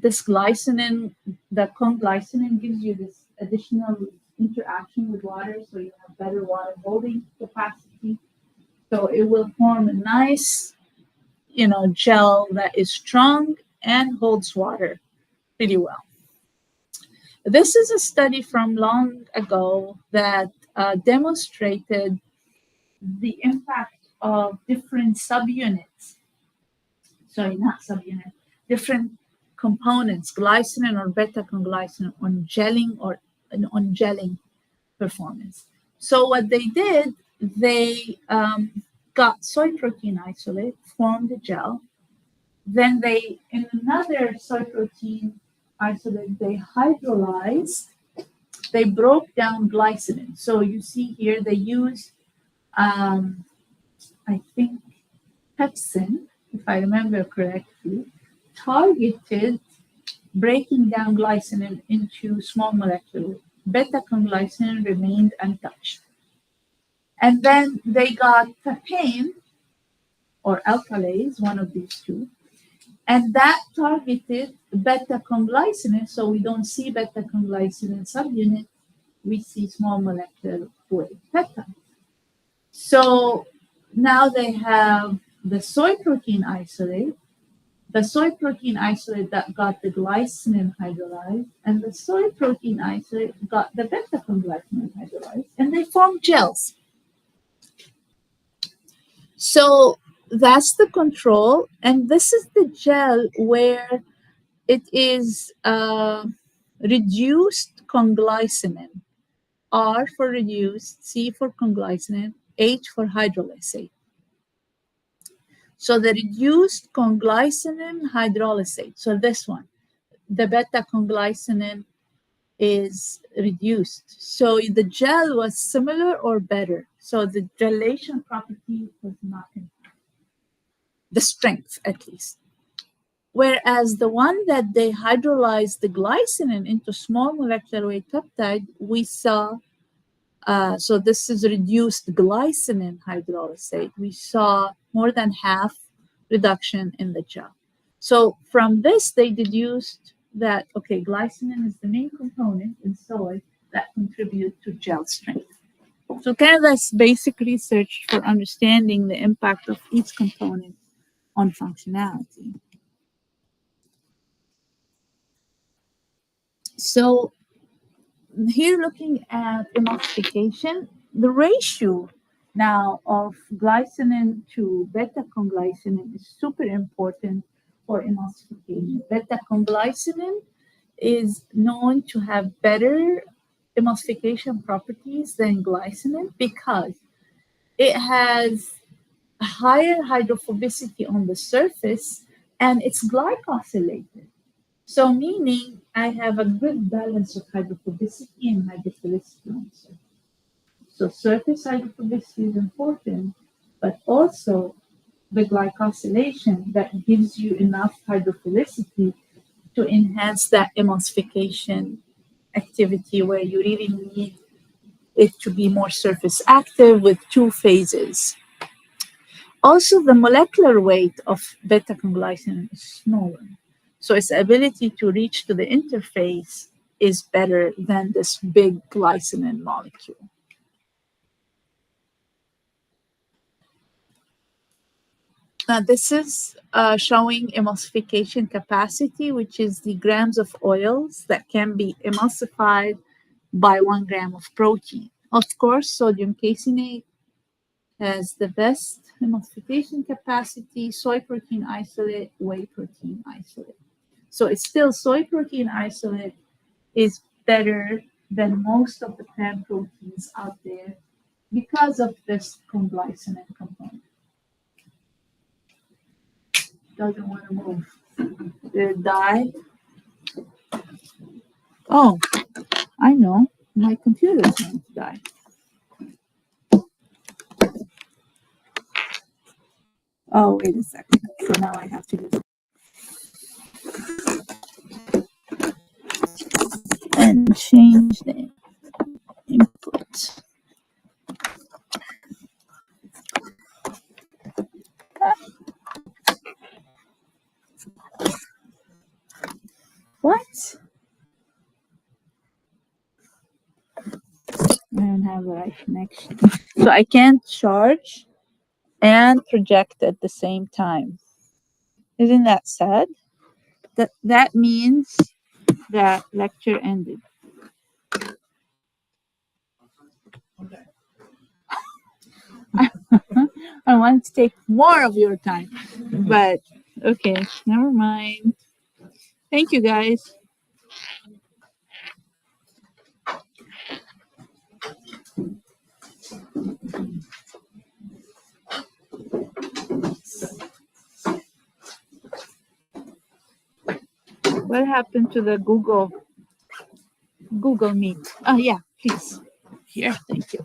This glycinin, the conglycinin gives you this additional interaction with water, so you have better water holding capacity. So it will form a nice, gel that is strong and holds water pretty well. This is a study from long ago that demonstrated the impact of different subunits. Sorry, not subunit, different components, glycinin or beta-conglycinin, on gelling performance. So what they did, they got soy protein isolate, formed a gel. Then they, in another soy protein isolate, they hydrolyzed. They broke down glycinin. So you see here they use, I think, pepsin, if I remember correctly, targeted breaking down glycinin into small molecules. Beta-conglycinin remained untouched. And then they got papain or alkylase, one of these two, and that targeted beta-conglycinin, so we don't see beta-conglycinin subunit, we see small molecular weight peptides. So now they have the soy protein isolate, that got the glycinin hydrolyzed, and the soy protein isolate got the beta-conglycinin hydrolyzed, and they form gels. So that's the control, and this is the gel where it is reduced conglycinin. R for reduced, C for conglycinin, H for hydrolysate. So the reduced conglycinin hydrolysate, so this one, the beta-conglycinin is reduced. So the gel was similar or better. So the gelation property was not improved, the strength at least. Whereas the one that they hydrolyzed the glycinin into small molecular weight peptide, we saw, so this is reduced glycinin hydrolysate. We saw more than half reduction in the gel. So from this, they deduced that, okay, glycinin is the main component in soy that contribute to gel strength. So kind of that's basic research for understanding the impact of each component on functionality. So here looking at emulsification, the ratio now of glycinin to beta-conglycinin is super important for emulsification. Beta-conglycinin is known to have better emulsification properties than glycinin because it has higher hydrophobicity on the surface and it's glycosylated. So meaning I have a good balance of hydrophobicity and hydrophilicity on the surface. So surface hydrophobicity is important, but also the glycosylation that gives you enough hydrophilicity to enhance that emulsification activity where you really need it to be more surface active with two phases. Also, the molecular weight of beta-conglycinin is smaller. So its ability to reach to the interface is better than this big glycinin molecule. Now this is showing emulsification capacity, which is the grams of oils that can be emulsified by 1 gram of protein. Of course, sodium caseinate has the best emulsification capacity, soy protein isolate, whey protein isolate. So it's still soy protein isolate is better than most of the plant proteins out there because of this conglycinin component. Doesn't want to move. Did it die? Oh, I know. My computer is going to die. Oh, wait a second. So now I have to do and change the input. What? I don't have the right connection. So I can't charge and project at the same time. Isn't that sad? That means that lecture ended. I want to take more of your time, but okay, never mind. Thank you, guys. What happened to the Google Meet? Oh yeah, please. Here, thank you.